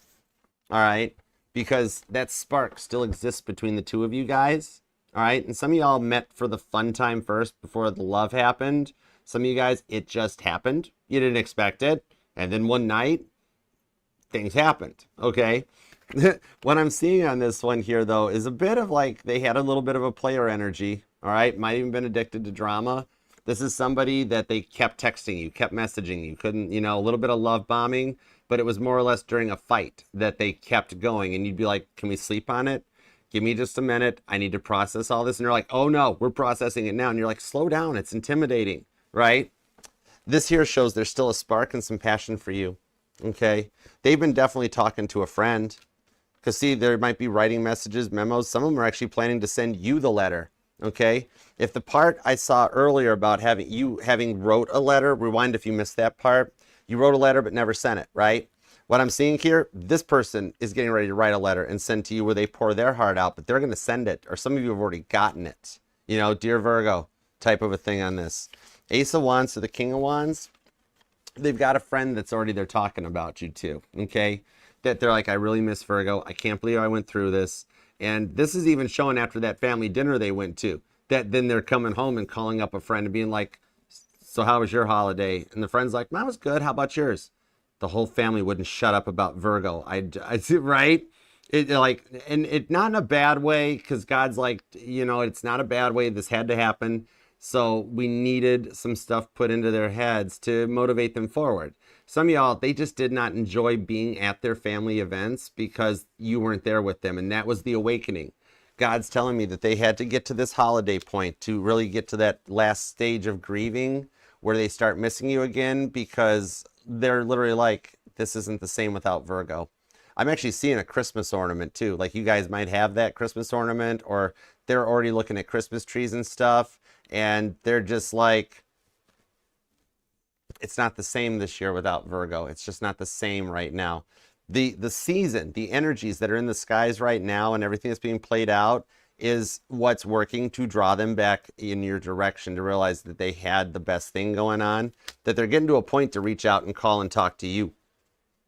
All right. Because that spark still exists between the two of you guys. All right. And some of y'all met for the fun time first before the love happened. Some of you guys, it just happened. You didn't expect it. And then one night, things happened. Okay. What I'm seeing on this one here, though, is a bit of they had a little bit of a player energy. All right. Might even been addicted to drama. This is somebody that they kept texting you, kept messaging you, couldn't, a little bit of love bombing, but it was more or less during a fight that they kept going. And you'd be like, can we sleep on it? Give me just a minute. I need to process all this. And they're like, oh no, we're processing it now. And you're like, slow down. It's intimidating, right? This here shows there's still a spark and some passion for you. Okay. They've been definitely talking to a friend. Because see, there might be writing messages, memos. Some of them are actually planning to send you the letter. Okay. If the part I saw earlier about having wrote a letter, rewind if you missed that part. You wrote a letter but never sent it, right? What I'm seeing here, this person is getting ready to write a letter and send to you where they pour their heart out, but they're going to send it. Or some of you have already gotten it. You know, Dear Virgo type of a thing on this. Ace of Wands to the King of Wands. They've got a friend that's already there talking about you too. Okay. That they're like, I really miss Virgo. I can't believe I went through this. And this is even showing after that family dinner they went to, that then they're coming home and calling up a friend and being like, so how was your holiday? And the friend's like, mine was good. How about yours? The whole family wouldn't shut up about Virgo. Right? And it not in a bad way, because God's like, you know, it's not a bad way. This had to happen. So we needed some stuff put into their heads to motivate them forward. Some of y'all, they just did not enjoy being at their family events because you weren't there with them. And that was the awakening. God's telling me that they had to get to this holiday point to really get to that last stage of grieving where they start missing you again, because they're literally like, this isn't the same without Virgo. I'm actually seeing a Christmas ornament too. Like you guys might have that Christmas ornament, or they're already looking at Christmas trees and stuff. And they're just like, it's not the same this year without Virgo. It's just not the same right now. The season, the energies that are in the skies right now and everything that's being played out is what's working to draw them back in your direction, to realize that they had the best thing going on, that they're getting to a point to reach out and call and talk to you.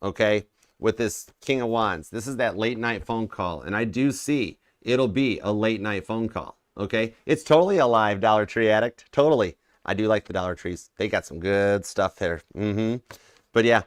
Okay? With this King of Wands, this is that late night phone call. And I do see it'll be a late night phone call. Okay? It's totally a live Dollar Tree addict. Totally. I do like the Dollar Trees. They got some good stuff there. But yeah,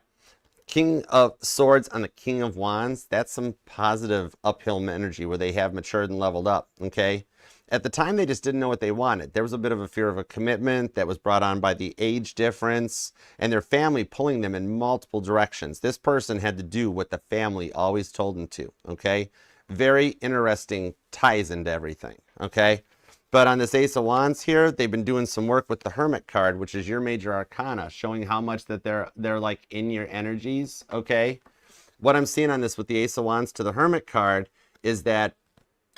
King of Swords on the King of Wands, that's some positive uphill energy where they have matured and leveled up, okay? At the time, they just didn't know what they wanted. There was a bit of a fear of a commitment that was brought on by the age difference and their family pulling them in multiple directions. This person had to do what the family always told them to, okay? Very interesting ties into everything, okay? But on this Ace of Wands here, they've been doing some work with the Hermit card, which is your major arcana, showing how much that they're like in your energies, okay? What I'm seeing on this with the Ace of Wands to the Hermit card is that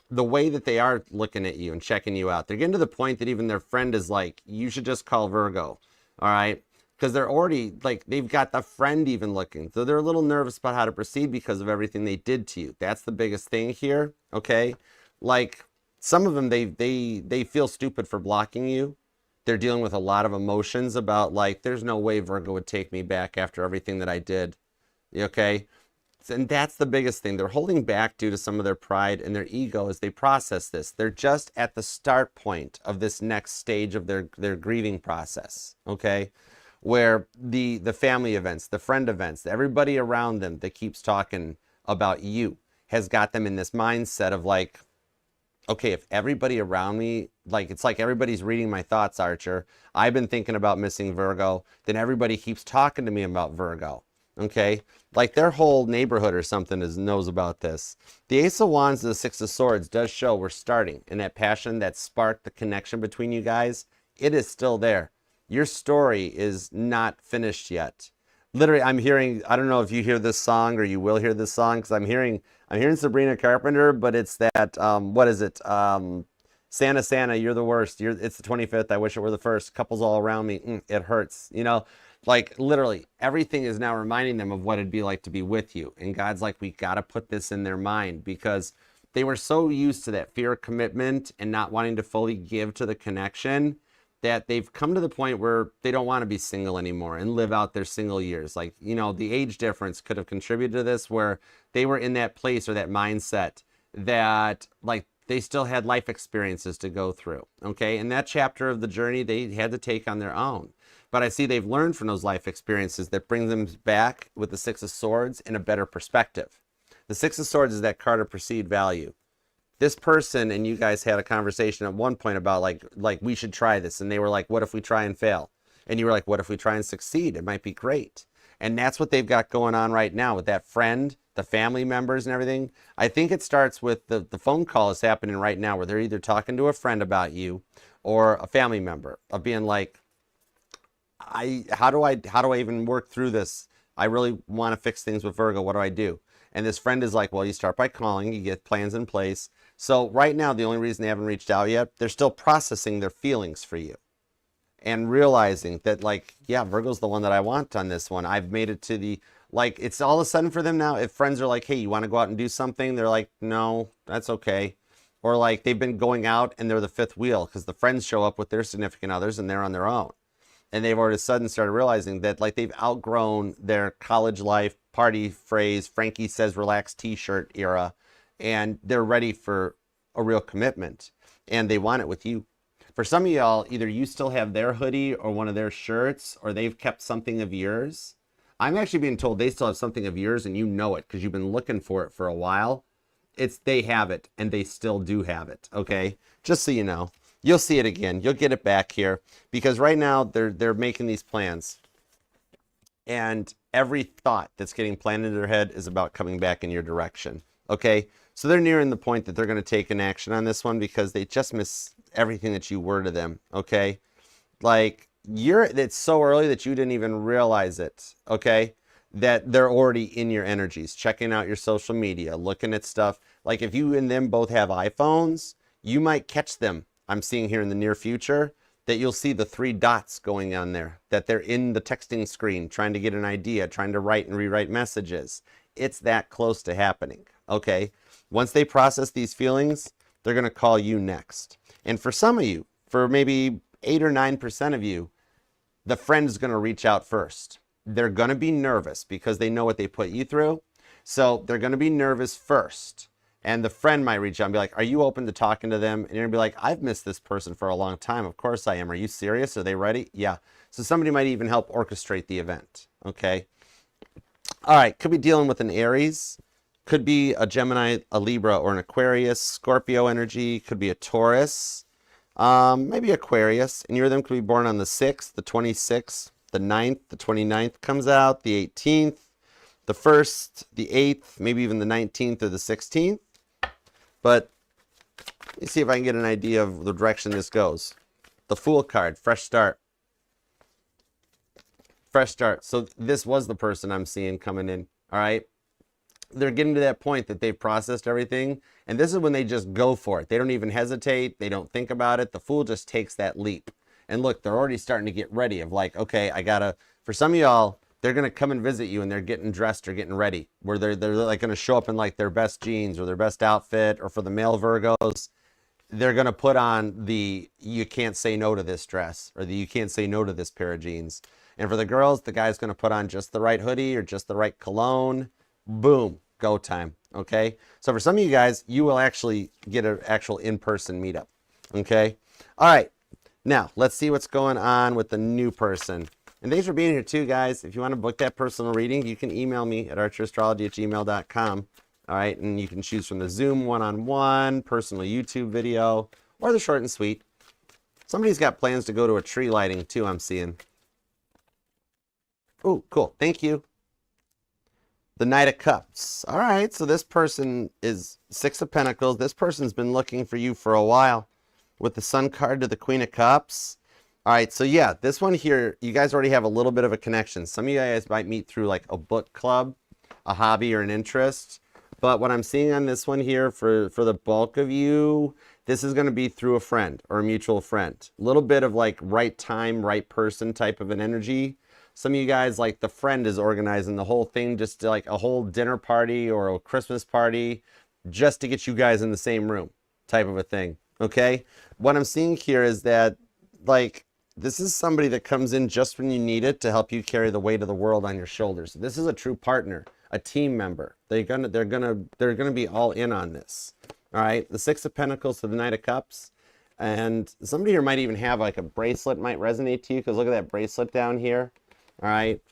the way that they are looking at you and checking you out, they're getting to the point that even their friend is like, you should just call Virgo, all right? Because they're already, like, they've got the friend even looking. So they're a little nervous about how to proceed because of everything they did to you. That's the biggest thing here, okay? Like, some of them, they feel stupid for blocking you. They're dealing with a lot of emotions about, like, there's no way Virgo would take me back after everything that I did, okay? And that's the biggest thing. They're holding back due to some of their pride and their ego as they process this. They're just at the start point of this next stage of their grieving process, okay? Where the family events, the friend events, everybody around them that keeps talking about you has got them in this mindset of like, okay, if everybody around me, like, it's like everybody's reading my thoughts, Archer. I've been thinking about missing Virgo. Then everybody keeps talking to me about Virgo. Okay? Like their whole neighborhood or something knows about this. The Ace of Wands and the Six of Swords does show we're starting. And that passion, that spark, the connection between you guys, it is still there. Your story is not finished yet. Literally, I'm hearing, I don't know if you hear this song or you will hear this song, because I'm hearing Sabrina Carpenter, but it's that, what is it? Santa, Santa, you're the worst. It's the 25th. I wish it were the first. Couples all around me. It hurts. You know, like literally everything is now reminding them of what it'd be like to be with you. And God's like, we got to put this in their mind, because they were so used to that fear of commitment and not wanting to fully give to the connection that they've come to the point where they don't want to be single anymore and live out their single years. Like, you know, the age difference could have contributed to this, where they were in that place or that mindset that like they still had life experiences to go through. Okay. And that chapter of the journey they had to take on their own. But I see they've learned from those life experiences that bring them back with the Six of Swords in a better perspective. The Six of Swords is that card of perceived value. This person and you guys had a conversation at one point about like we should try this. And they were like, what if we try and fail? And you were like, what if we try and succeed? It might be great. And that's what they've got going on right now with that friend, the family members and everything. I think it starts with the phone call is happening right now where they're either talking to a friend about you or a family member of being like, how do I even work through this? I really want to fix things with Virgo. What do I do? And this friend is like, well, you start by calling, you get plans in place. So right now, the only reason they haven't reached out yet, they're still processing their feelings for you and realizing that, like, yeah, Virgo's the one that I want on this one. I've made it to the, like, it's all of a sudden for them now. If friends are like, hey, you want to go out and do something? They're like, no, that's okay. Or like they've been going out and they're the fifth wheel because the friends show up with their significant others and they're on their own. And they've already sudden started realizing that, like, they've outgrown their college life party phrase, Frankie says relaxed t-shirt era, and they're ready for a real commitment, and they want it with you. For some of y'all, either you still have their hoodie or one of their shirts, or they've kept something of yours. I'm actually being told they still have something of yours, and you know it because you've been looking for it for a while. They have it, and they still do have it, okay? Just so you know. You'll see it again. You'll get it back here because right now they're making these plans, and every thought that's getting planted in their head is about coming back in your direction. Okay, so they're nearing the point that they're going to take an action on this one because they just miss everything that you were to them. Okay, like it's so early that you didn't even realize it. Okay, that they're already in your energies, checking out your social media, looking at stuff. Like if you and them both have iPhones, you might catch them. I'm seeing here in the near future that you'll see the 3 dots going on there, that they're in the texting screen trying to get an idea, trying to write and rewrite messages. It's that close to happening, okay? Once they process these feelings, they're going to call you next. And for some of you, for maybe 8 or 9% of you, the friend is going to reach out first. They're going to be nervous because they know what they put you through. So they're going to be nervous first. And the friend might reach out and be like, are you open to talking to them? And you're going to be like, I've missed this person for a long time. Of course I am. Are you serious? Are they ready? Yeah. So somebody might even help orchestrate the event. Okay. All right. Could be dealing with an Aries. Could be a Gemini, a Libra, or an Aquarius. Scorpio energy. Could be a Taurus. Maybe Aquarius. And you're them could be born on the 6th, the 26th, the 9th, the 29th comes out, the 18th, the 1st, the 8th, maybe even the 19th or the 16th. But let's see if I can get an idea of the direction this goes. The Fool card, fresh start. Fresh start. So this was the person I'm seeing coming in, all right? They're getting to that point that they've processed everything, and this is when they just go for it. They don't even hesitate. They don't think about it. The Fool just takes that leap. And look, they're already starting to get ready of like, okay, for some of y'all, they're going to come and visit you and they're getting dressed or getting ready, where they're like going to show up in like their best jeans or their best outfit. Or for the male Virgos, they're going to put on the you can't say no to this dress or the you can't say no to this pair of jeans. And for the girls, the guy's going to put on just the right hoodie or just the right cologne. Boom, go time. Okay. So for some of you guys, you will actually get an actual in-person meetup. Okay. All right. Now let's see what's going on with the new person. And thanks for being here too, guys. If you want to book that personal reading, you can email me at archerastrology@gmail.com. All right, and you can choose from the Zoom one-on-one, personal YouTube video, or the short and sweet. Somebody's got plans to go to a tree lighting too, I'm seeing. Oh, cool. Thank you. The Knight of Cups. All right, so this person is 6 of Pentacles. This person's been looking for you for a while with the Sun card to the Queen of Cups. All right, so yeah, this one here, you guys already have a little bit of a connection. Some of you guys might meet through like a book club, a hobby, or an interest. But what I'm seeing on this one here for the bulk of you, this is going to be through a friend or a mutual friend. A little bit of like right time, right person type of an energy. Some of you guys, like the friend is organizing the whole thing, just to like a whole dinner party or a Christmas party, just to get you guys in the same room type of a thing. Okay? What I'm seeing here is that like, this is somebody that comes in just when you need it to help you carry the weight of the world on your shoulders. This is a true partner, a team member. They're gonna be all in on this. All right, the 6 of Pentacles to the Knight of Cups, and somebody here might even have like a bracelet might resonate to you because look at that bracelet down here. All right,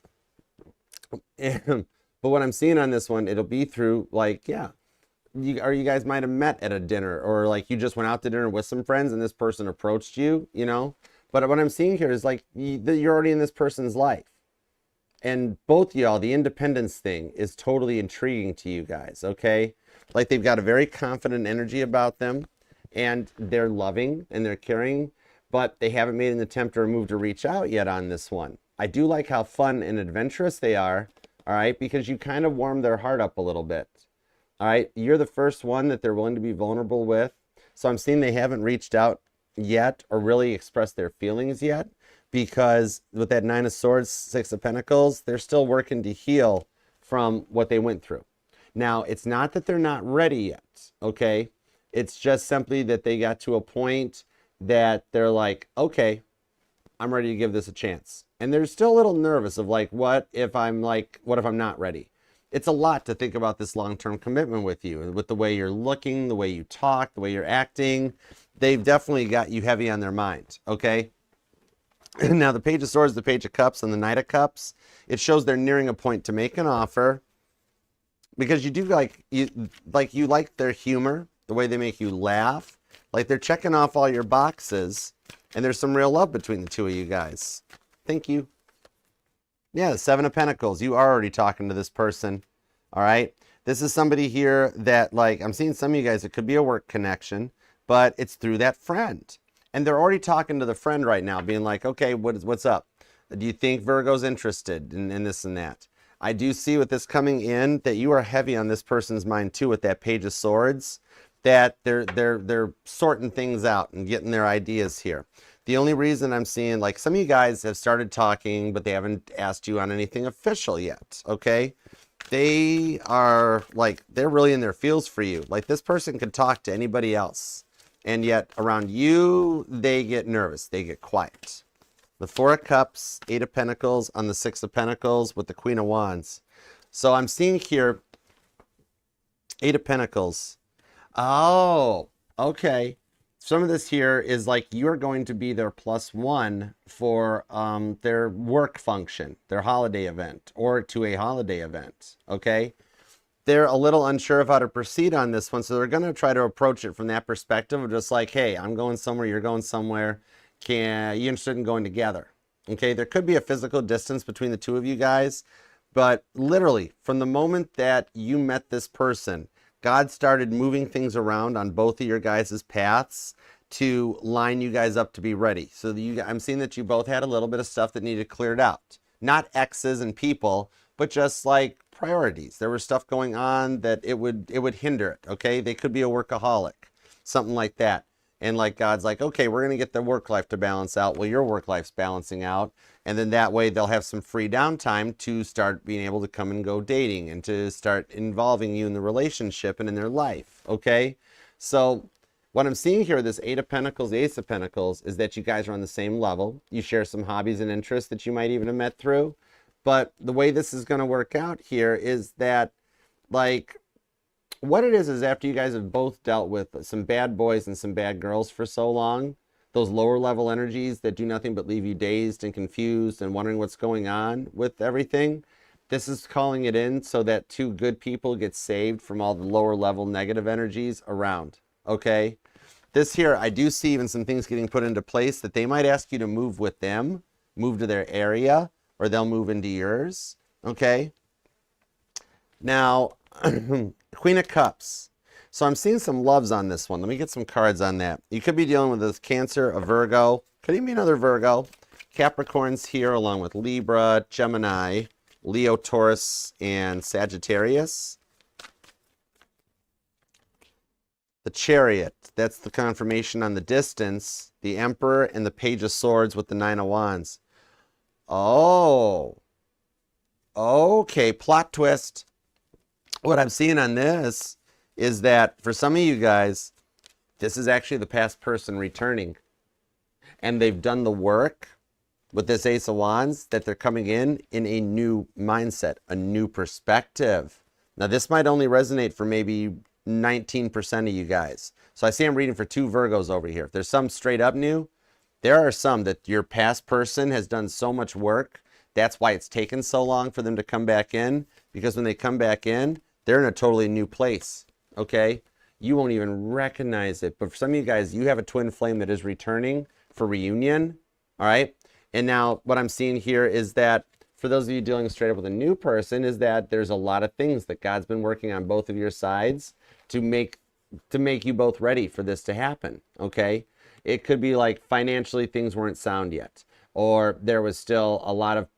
but what I'm seeing on this one, it'll be through like you guys might have met at a dinner or like you just went out to dinner with some friends and this person approached you, you know. But what I'm seeing here is like you're already in this person's life. And both y'all, the independence thing is totally intriguing to you guys, okay? Like they've got a very confident energy about them and they're loving and they're caring, but they haven't made an attempt or a move to reach out yet on this one. I do like how fun and adventurous they are, all right, because you kind of warm their heart up a little bit. All right, you're the first one that they're willing to be vulnerable with. So I'm seeing they haven't reached out yet or really expressed their feelings yet, because with that Nine of Swords, Six of Pentacles, they're still working to heal from what they went through. Now, it's not that they're not ready yet, okay? It's just simply that they got to a point that they're like, okay, I'm ready to give this a chance. And they're still a little nervous of like, what if I'm not ready? It's a lot to think about this long-term commitment with you, with the way you're looking, the way you talk, the way you're acting. They've definitely got you heavy on their mind, okay? Now, the Page of Swords, the Page of Cups, and the Knight of Cups, it shows they're nearing a point to make an offer, because you do like their humor, the way they make you laugh. Like they're checking off all your boxes, and there's some real love between the two of you guys. Thank you. Yeah, the Seven of Pentacles. You are already talking to this person, all right? This is somebody here that, like, I'm seeing some of you guys, it could be a work connection, but it's through that friend. And they're already talking to the friend right now, being like, okay, what's up? Do you think Virgo's interested in this and that? I do see with this coming in that you are heavy on this person's mind too, with that Page of Swords, that they're sorting things out and getting their ideas here. The only reason I'm seeing, like, some of you guys have started talking, but they haven't asked you on anything official yet, okay? They are, like, they're really in their feels for you. Like, this person could talk to anybody else, and yet around you, they get nervous. They get quiet. The Four of Cups, Eight of Pentacles on the Six of Pentacles with the Queen of Wands. So I'm seeing here, Eight of Pentacles. Oh, okay. Some of this here is like you're going to be their +1 for their work function, their holiday event, or to a holiday event, okay? They're a little unsure of how to proceed on this one, so they're going to try to approach it from that perspective of just like, hey, I'm going somewhere, you're going somewhere. You interested in going together? Okay, there could be a physical distance between the two of you guys, but literally, from the moment that you met this person, God started moving things around on both of your guys' paths to line you guys up to be ready. So I'm seeing that you both had a little bit of stuff that needed cleared out. Not exes and people, but just like priorities. There was stuff going on that it would hinder it, okay? They could be a workaholic, something like that. And like God's like, okay, we're going to get the work life to balance out. Well, your work life's balancing out. And then that way they'll have some free downtime to start being able to come and go dating and to start involving you in the relationship and in their life, okay? So what I'm seeing here, this Eight of Pentacles, the Ace of Pentacles, is that you guys are on the same level. You share some hobbies and interests that you might even have met through. But the way this is going to work out here is that, like, what it is after you guys have both dealt with some bad boys and some bad girls for so long, those lower level energies that do nothing but leave you dazed and confused and wondering what's going on with everything, this is calling it in so that two good people get saved from all the lower level negative energies around, okay? This here, I do see even some things getting put into place that they might ask you to move with them, move to their area, or they'll move into yours, okay? Now, Queen of Cups. So I'm seeing some loves on this one. Let me get some cards on that. You could be dealing with this Cancer, a Virgo. Could even be another Virgo. Capricorn's here along with Libra, Gemini, Leo, Taurus, and Sagittarius. The Chariot. That's the confirmation on the distance. The Emperor and the Page of Swords with the Nine of Wands. Oh. Okay, plot twist. What I'm seeing on this is that for some of you guys, this is actually the past person returning. And they've done the work with this Ace of Wands that they're coming in a new mindset, a new perspective. Now, this might only resonate for maybe 19% of you guys. So I see I'm reading for two Virgos over here. If there's some straight up new, there are some that your past person has done so much work. That's why it's taken so long for them to come back in. Because when they come back in, they're in a totally new place, okay? You won't even recognize it. But for some of you guys, you have a twin flame that is returning for reunion, all right? And now what I'm seeing here is that for those of you dealing straight up with a new person is that there's a lot of things that God's been working on both of your sides to make you both ready for this to happen, okay? It could be like financially things weren't sound yet. or there was still a lot of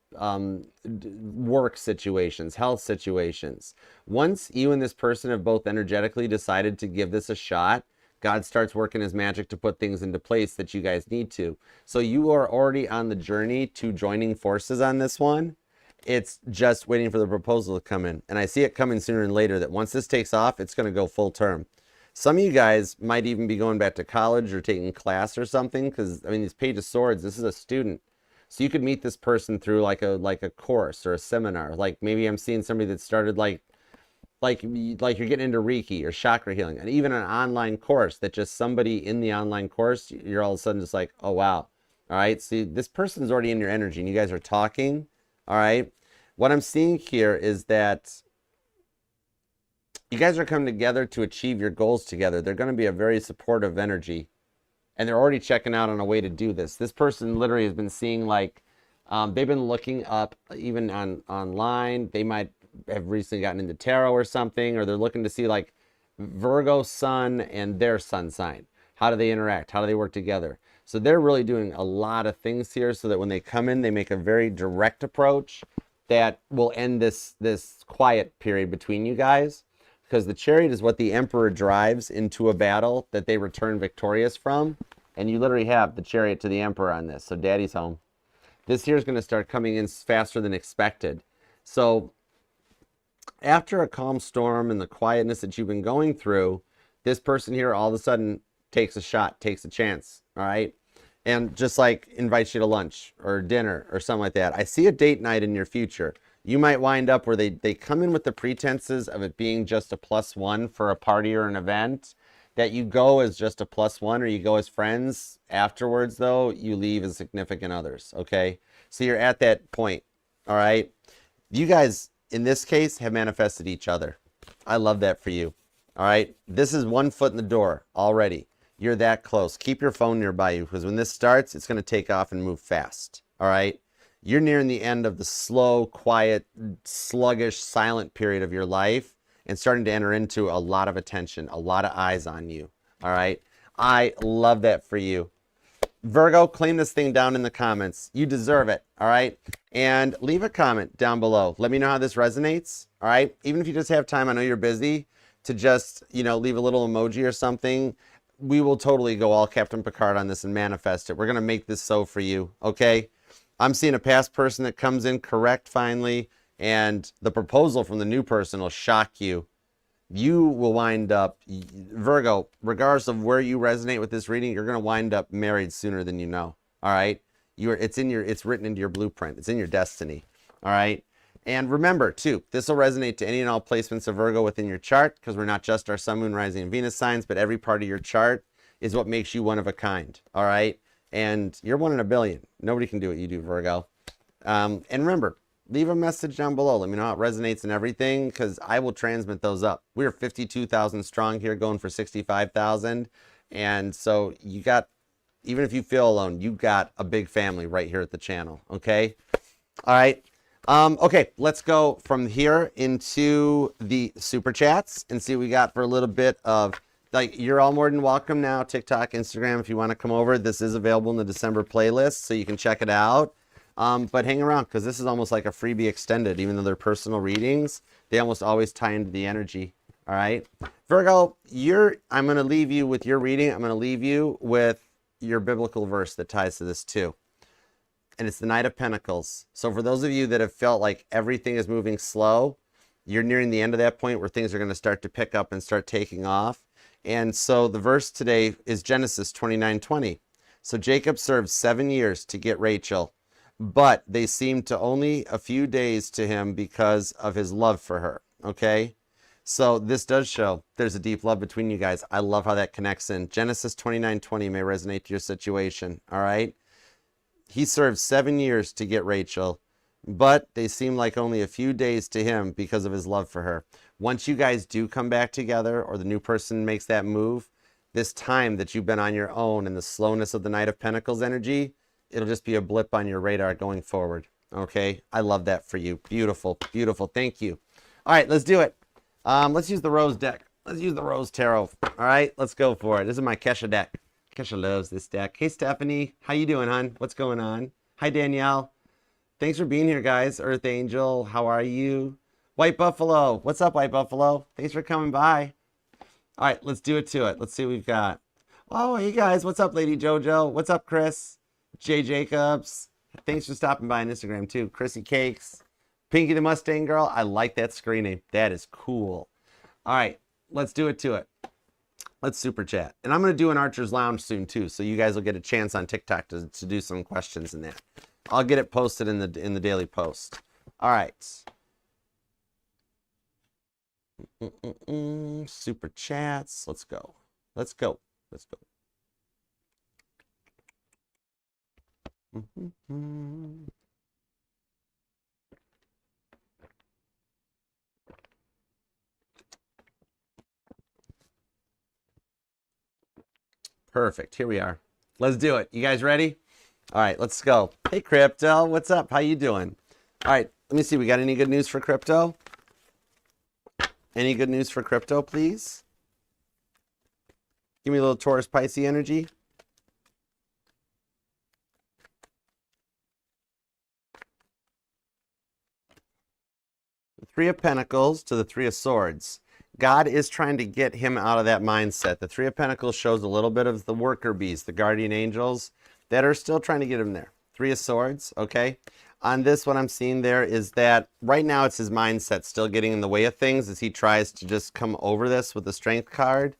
work situations, health situations. Once you and this person have both energetically decided to give this a shot, God starts working his magic to put things into place that you guys need to. So you are already on the journey to joining forces on this one. It's just waiting for the proposal to come in. And I see it coming sooner than later, that once this takes off, it's going to go full term. Some of you guys might even be going back to college or taking class or something, because, I mean, these Page of Swords, this is a student. So you could meet this person through like a course or a seminar. Like maybe I'm seeing somebody that started like you're getting into Reiki or chakra healing, and even an online course that just somebody in the online course, you're all of a sudden just like, oh, wow. All right. See, this person's already in your energy and you guys are talking. All right. What I'm seeing here is that you guys are coming together to achieve your goals together. They're going to be a very supportive energy, and they're already checking out on a way to do this. This person literally has been seeing like, they've been looking up even online. They might have recently gotten into tarot or something, or they're looking to see like Virgo sun and their sun sign. How do they interact? How do they work together? So they're really doing a lot of things here so that when they come in, they make a very direct approach that will end this quiet period between you guys. Because the Chariot is what the Emperor drives into a battle that they return victorious from. And you literally have the Chariot to the Emperor on this. So Daddy's home. This here is going to start coming in faster than expected. So after a calm storm and the quietness that you've been going through, this person here all of a sudden takes a shot, takes a chance, all right? And just like invites you to lunch or dinner or something like that. I see a date night in your future. You might wind up where they come in with the pretenses of it being just a +1 for a party or an event, that you go as just a +1 or you go as friends. Afterwards, though, you leave as significant others, okay? So you're at that point, all right? You guys, in this case, have manifested each other. I love that for you, all right? This is 1 foot in the door already. You're that close. Keep your phone nearby you, because when this starts, it's going to take off and move fast, all right? You're nearing the end of the slow, quiet, sluggish, silent period of your life and starting to enter into a lot of attention, a lot of eyes on you, all right? I love that for you. Virgo, claim this thing down in the comments. You deserve it, all right? And leave a comment down below. Let me know how this resonates, all right? Even if you just have time, I know you're busy, to just, you know, leave a little emoji or something. We will totally go all Captain Picard on this and manifest it. We're going to make this so for you, okay? I'm seeing a past person that comes in correct finally, and the proposal from the new person will shock you. You will wind up, Virgo, regardless of where you resonate with this reading, you're going to wind up married sooner than you know, all right? It's written into your blueprint. It's in your destiny, all right? And remember, too, this will resonate to any and all placements of Virgo within your chart, because we're not just our Sun, Moon, Rising, and Venus signs, but every part of your chart is what makes you one of a kind, all right? And you're 1 in a billion. Nobody can do what you do, Virgo. And remember, leave a message down below. Let me know how it resonates and everything, because I will transmit those up. We're 52,000 strong here, going for 65,000. And so you got, even if you feel alone, you got a big family right here at the channel, okay? All right. Okay, let's go from here into the super chats and see what we got for a little bit of, like, you're all more than welcome now. TikTok, Instagram, if you want to come over. This is available in the December playlist, so you can check it out. But hang around, because this is almost like a freebie extended. Even though they're personal readings, they almost always tie into the energy. All right, Virgo, I'm going to leave you with your reading. I'm going to leave you with your biblical verse that ties to this too. And it's the Knight of Pentacles. So for those of you that have felt like everything is moving slow, you're nearing the end of that point where things are going to start to pick up and start taking off. And so the verse today is Genesis 29:20. So Jacob served 7 years to get Rachel, but they seemed to only a few days to him because of his love for her, okay? So this does show there's a deep love between you guys. I love how that connects in. Genesis 29:20 may resonate to your situation, all right? He served 7 years to get Rachel, but they seem like only a few days to him because of his love for her. Once you guys do come back together, or the new person makes that move, this time that you've been on your own and the slowness of the Knight of Pentacles energy, it'll just be a blip on your radar going forward. Okay? I love that for you. Beautiful, beautiful. Thank you. All right, let's do it. Let's use the Rose deck. Let's use the Rose Tarot. All right, let's go for it. This is my Kesha deck. Kesha loves this deck. Hey, Stephanie. How you doing, hon? What's going on? Hi, Danielle. Thanks for being here, guys. Earth Angel, how are you? White Buffalo, what's up, White Buffalo? Thanks for coming by. All right, let's do it to it. Let's see what we've got. Oh, hey, guys. What's up, Lady JoJo? What's up, Chris? Jay Jacobs. Thanks for stopping by on Instagram, too. Chrissy Cakes. Pinky the Mustang Girl. I like that screen name. That is cool. All right, let's do it to it. Let's super chat. And I'm going to do an Archer's Lounge soon, too, so you guys will get a chance on TikTok to do some questions in that. I'll get it posted in the daily post. All right. Super chats. Let's go. Let's go. Let's go. Perfect. Here we are. Let's do it. You guys ready? All right, let's go. Hey, Crypto. What's up? How you doing? All right, let me see. We got any good news for crypto? Any good news for crypto, please? Give me a little Taurus Pisces energy. The Three of Pentacles to the Three of Swords. God is trying to get him out of that mindset. The Three of Pentacles shows a little bit of the worker bees, the guardian angels, that are still trying to get him there. Three of Swords, okay? On this, what I'm seeing there is that right now it's his mindset still getting in the way of things as he tries to just come over this with the Strength card.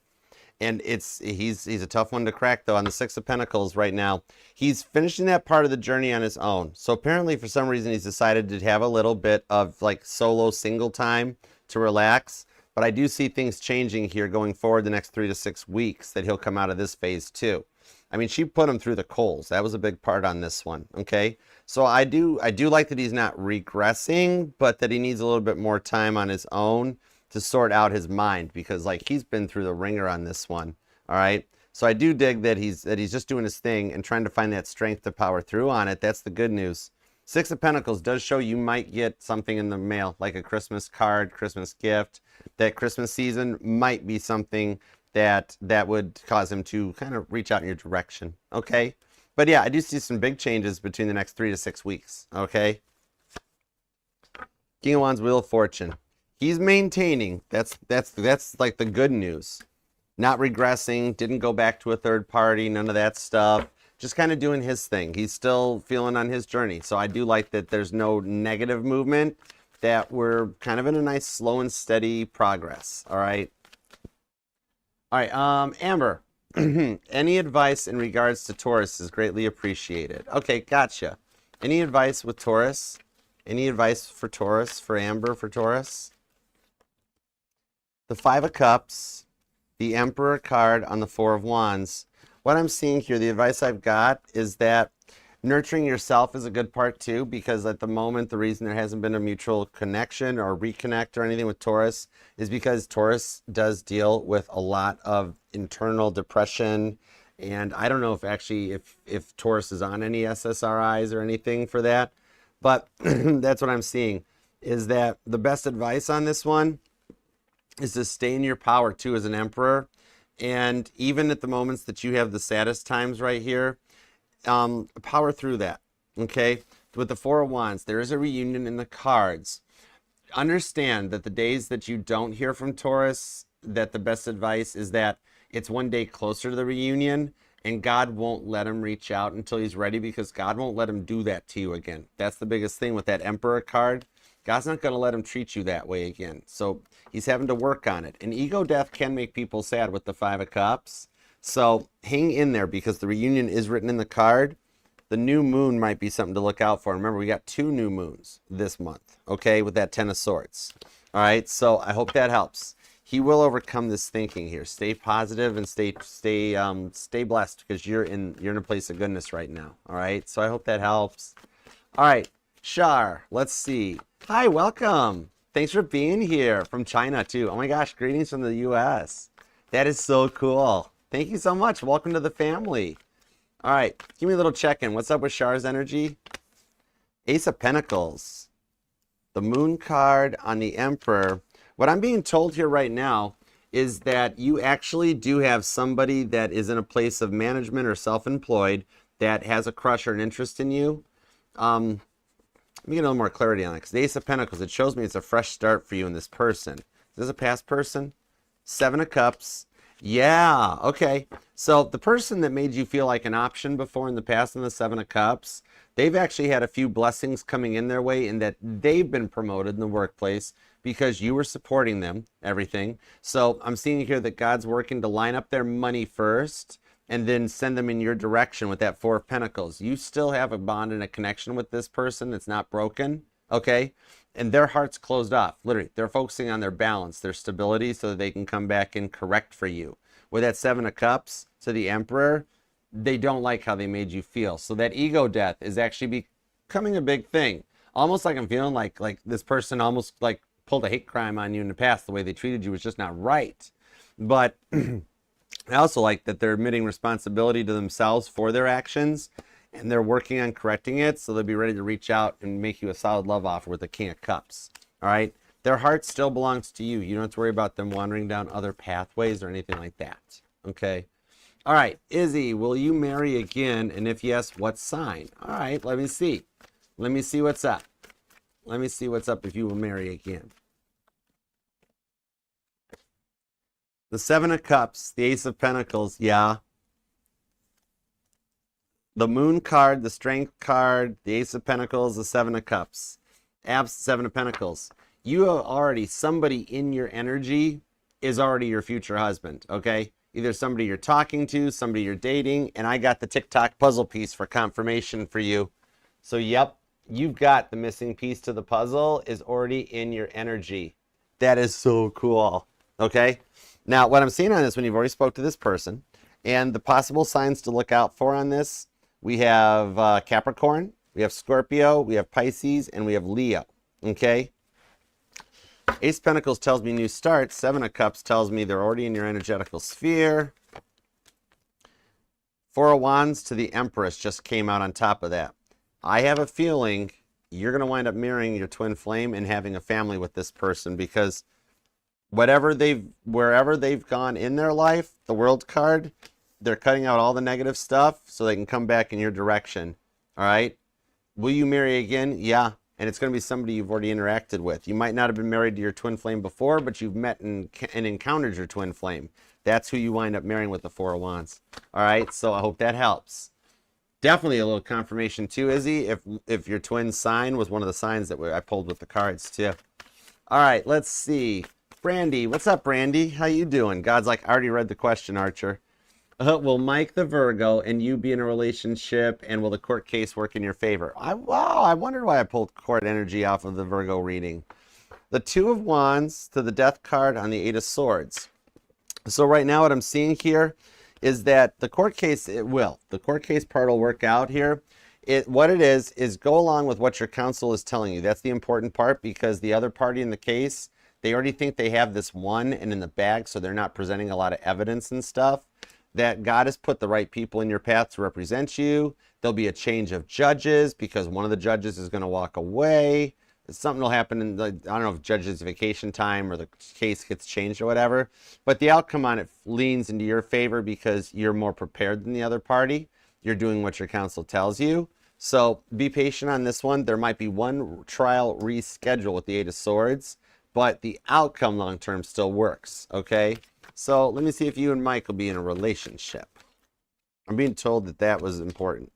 And he's a tough one to crack, though, on the Six of Pentacles right now. He's finishing that part of the journey on his own. So apparently, for some reason, he's decided to have a little bit of, like, solo single time to relax. But I do see things changing here going forward the next 3 to 6 weeks, that he'll come out of this phase, too. I mean, she put him through the coals. That was a big part on this one, okay? So I do like that he's not regressing, but that he needs a little bit more time on his own to sort out his mind, because, like, he's been through the ringer on this one, all right? So I do dig that he's just doing his thing and trying to find that strength to power through on it. That's the good news. Six of Pentacles does show you might get something in the mail, like a Christmas card, Christmas gift. That Christmas season might be something that would cause him to kind of reach out in your direction, okay? But yeah, I do see some big changes between the next 3 to 6 weeks, okay? King of Wands, Wheel of Fortune. He's maintaining. That's like the good news. Not regressing, didn't go back to a third party, none of that stuff. Just kind of doing his thing. He's still feeling on his journey. So I do like that there's no negative movement, that we're kind of in a nice slow and steady progress, all right? All right, Amber, any advice in regards to Taurus is greatly appreciated. Okay, gotcha. Any advice with Taurus? Any advice for Taurus, for Amber, for Taurus? The Five of Cups, the Emperor card on the Four of Wands. What I'm seeing here, the advice I've got is that nurturing yourself is a good part too, because at the moment, the reason there hasn't been a mutual connection or reconnect or anything with Taurus is because Taurus does deal with a lot of internal depression. And I don't know if actually, if Taurus is on any SSRIs or anything for that, but that's what I'm seeing, is that the best advice on this one is to stay in your power too as an emperor. And even at the moments that you have the saddest times right here, power through that, okay? With the Four of Wands, there is a reunion in the cards. Understand that the days that you don't hear from Taurus, that the best advice is that it's one day closer to the reunion, and God won't let him reach out until he's ready, because God won't let him do that to you again. That's the biggest thing with that Emperor card. God's not going to let him treat you that way again. So he's having to work on it. And ego death can make people sad with the Five of Cups. So hang in there, because the reunion is written in the card. The new moon might be something to look out for. Remember, we got 2 new moons this month, okay, with that Ten of Swords. All right, so I hope that helps. He will overcome this thinking here. Stay positive and stay blessed, because you're in a place of goodness right now. All right, so I hope that helps. All right, Shar, let's see. Hi, welcome. Thanks for being here from China too. Oh my gosh, greetings from the US. That is so cool. Thank you so much. Welcome to the family. All right, give me a little check-in. What's up with Shar's energy? Ace of Pentacles. The Moon card on the Emperor. What I'm being told here right now is that you actually do have somebody that is in a place of management or self-employed that has a crush or an interest in you. Let me get a little more clarity on it, because the Ace of Pentacles, it shows me it's a fresh start for you and this person. Is this a past person? Seven of Cups. Yeah, okay. So the person that made you feel like an option before in the past in the Seven of Cups, they've actually had a few blessings coming in their way in that they've been promoted in the workplace because you were supporting them, everything. So I'm seeing here that God's working to line up their money first and then send them in your direction with that Four of Pentacles. You still have a bond and a connection with this person that's not broken, okay? And their heart's closed off, literally. They're focusing on their balance, their stability, so that they can come back and correct for you. With that Seven of Cups to the Emperor, they don't like how they made you feel. So that ego death is actually becoming a big thing. Almost like I'm feeling like this person almost like pulled a hate crime on you in the past. The way they treated you was just not right. But I also like that they're admitting responsibility to themselves for their actions, and they're working on correcting it, so they'll be ready to reach out and make you a solid love offer with the King of Cups. All right? Their heart still belongs to you. You don't have to worry about them wandering down other pathways or anything like that. Okay? All right, Izzy, will you marry again? And if yes, what sign? All right, let me see. Let me see what's up. Let me see what's up if you will marry again. The Seven of Cups, the Ace of Pentacles, yeah. The Moon card, the Strength card, the Ace of Pentacles, the Seven of Cups. Seven of Pentacles. You are already, somebody in your energy is already your future husband, okay? Either somebody you're talking to, somebody you're dating, and I got the TikTok puzzle piece for confirmation for you. So, yep, you've got the missing piece to the puzzle is already in your energy. That is so cool, okay? Now, what I'm seeing on this, when you've already spoke to this person, and the possible signs to look out for on this, we have Capricorn, we have Scorpio, we have Pisces, and we have Leo, okay? Ace of Pentacles tells me new start. Seven of Cups tells me they're already in your energetical sphere. Four of Wands to the Empress just came out on top of that. I have a feeling you're going to wind up marrying your twin flame and having a family with this person, because wherever they've gone in their life, the World card, they're cutting out all the negative stuff so they can come back in your direction. All right? Will you marry again? Yeah. And it's going to be somebody you've already interacted with. You might not have been married to your twin flame before, but you've met and encountered your twin flame. That's who you wind up marrying with the Four of Wands. All right? So I hope that helps. Definitely a little confirmation too, Izzy, if your twin sign was one of the signs that I pulled with the cards too. All right, let's see. Brandy, what's up, Brandy? How you doing? God's like, I already read the question, Archer. Will Mike the Virgo and you be in a relationship, and will the court case work in your favor? Wow, I wondered why I pulled court energy off of the Virgo reading. The Two of Wands to the Death card on the Eight of Swords. So right now what I'm seeing here is that the court case, the court case part will work out here. What it is go along with what your counsel is telling you. That's the important part, because the other party in the case, they already think they have this won and in the bag, so they're not presenting a lot of evidence and stuff. That God has put the right people in your path to represent you. There'll be a change of judges because one of the judges is going to walk away. Something will happen in I don't know if judge's vacation time or the case gets changed or whatever. But the outcome on it leans into your favor because you're more prepared than the other party. You're doing what your counsel tells you. So be patient on this one. There might be one trial reschedule with the Eight of Swords, but the outcome long term still works, okay? So let me see if you and Mike will be in a relationship. I'm being told that that was important.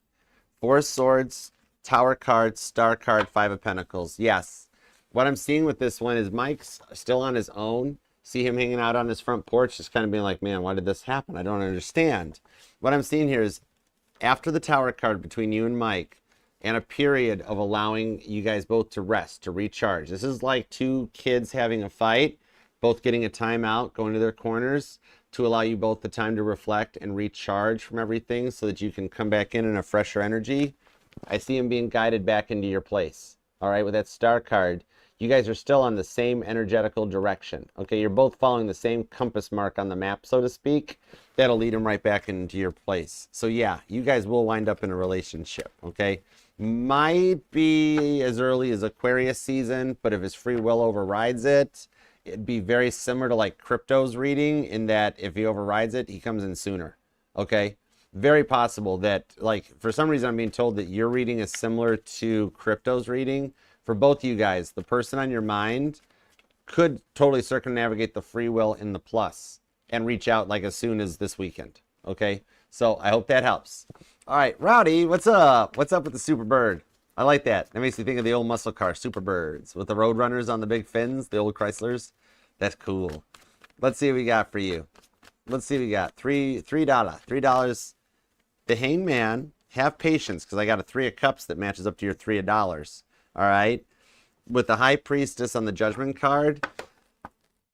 Four of Swords, Tower card, Star card, Five of Pentacles. Yes. What I'm seeing with this one is Mike's still on his own. See him hanging out on his front porch, just kind of being like, man, why did this happen? I don't understand. What I'm seeing here is after the Tower card between you and Mike, and a period of allowing you guys both to rest, to recharge. This is like two kids having a fight, both getting a timeout, going to their corners to allow you both the time to reflect and recharge from everything so that you can come back in a fresher energy. I see him being guided back into your place. All right, with that Star card, you guys are still on the same energetical direction. Okay, you're both following the same compass mark on the map, so to speak. That'll lead him right back into your place. So yeah, you guys will wind up in a relationship, okay? Might be as early as Aquarius season, but if his free will overrides it, it'd be very similar to like Crypto's reading in that if he overrides it, he comes in sooner, okay? very possible that, like, for some reason I'm being told that your reading is similar to Crypto's reading. For both of you guys, the person on your mind could totally circumnavigate the free will in the plus and reach out like as soon as this weekend. Okay, so I hope that helps. All right, Rowdy, what's up? What's up with the Super Bird? I like that. That makes me think of the old muscle car, Super Birds, with the Roadrunners on the big fins, the old Chryslers. That's cool. Let's see what we got for you. Let's see what we got. $3. The Hangman. Have patience, because I got a 3 of Cups that matches up to your 3 of dollars. All right. With the High Priestess on the Judgment card,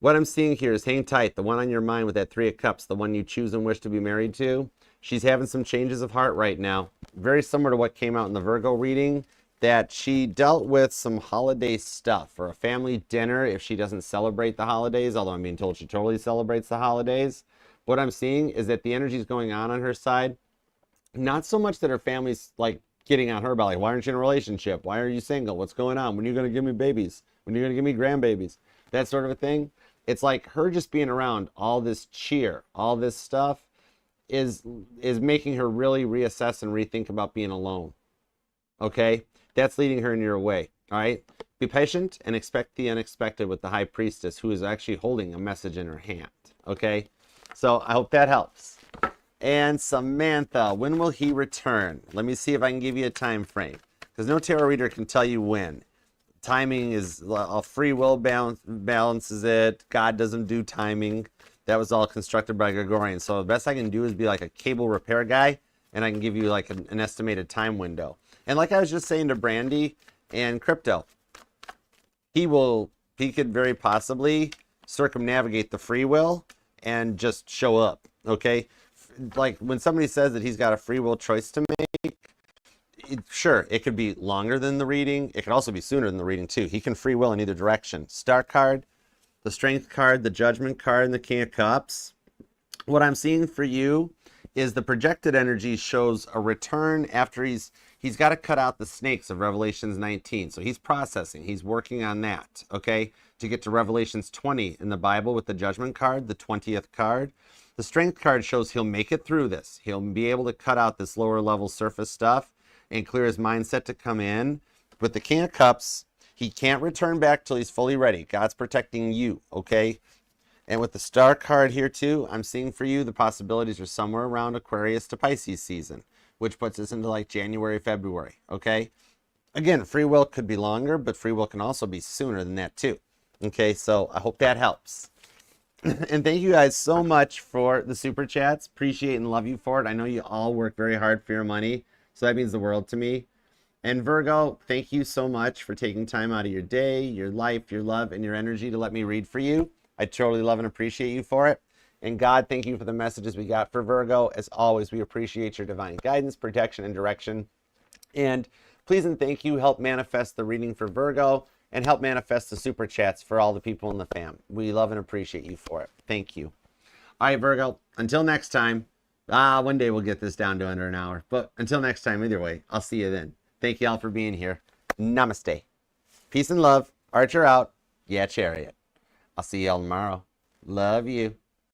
what I'm seeing here is hang tight. The one on your mind with that 3 of Cups, the one you choose and wish to be married to, she's having some changes of heart right now. Very similar to what came out in the Virgo reading, that she dealt with some holiday stuff or a family dinner if she doesn't celebrate the holidays, although I'm being told she totally celebrates the holidays. What I'm seeing is that the energy is going on her side. Not so much that her family's like getting on her about like, why aren't you in a relationship? Why are you single? What's going on? When are you going to give me babies? When are you going to give me grandbabies? That sort of a thing. It's like her just being around all this cheer, all this stuff is making her really reassess and rethink about being alone. Okay? That's leading her in your way. All right? Be patient and expect the unexpected with the High Priestess, who is actually holding a message in her hand. Okay? So I hope that helps. And Samantha, when will he return? Let me see if I can give you a time frame, because no tarot reader can tell you when. Timing is a free will balances it. God doesn't do timing. That was all constructed by Gregorian. So the best I can do is be like a cable repair guy, and I can give you like an estimated time window. And like I was just saying to Brandy and Crypto, he could very possibly circumnavigate the free will and just show up. Okay? Like when somebody says that he's got a free will choice to make, sure, it could be longer than the reading. It could also be sooner than the reading too. He can free will in either direction. Star card, the Strength card, the Judgment card, and the King of Cups. What I'm seeing for you is the projected energy shows a return after he's got to cut out the snakes of Revelations 19. So he's processing. He's working on that, okay, to get to Revelations 20 in the Bible with the Judgment card, the 20th card. The Strength card shows he'll make it through this. He'll be able to cut out this lower level surface stuff and clear his mindset to come in. With the King of Cups, he can't return back till he's fully ready. God's protecting you, okay? And with the Star card here too, I'm seeing for you the possibilities are somewhere around Aquarius to Pisces season, which puts us into like January, February, okay? Again, free will could be longer, but free will can also be sooner than that too. Okay, so I hope that helps. And thank you guys so much for the super chats. Appreciate and love you for it. I know you all work very hard for your money, so that means the world to me. And Virgo, thank you so much for taking time out of your day, your life, your love, and your energy to let me read for you. I totally love and appreciate you for it. And God, thank you for the messages we got for Virgo. As always, we appreciate your divine guidance, protection, and direction. And please and thank you, help manifest the reading for Virgo and help manifest the super chats for all the people in the fam. We love and appreciate you for it. Thank you. All right, Virgo, until next time. One day we'll get this down to under an hour. But until next time, either way, I'll see you then. Thank you all for being here. Namaste. Peace and love. Archer out. Yeah, Chariot. I'll see y'all tomorrow. Love you.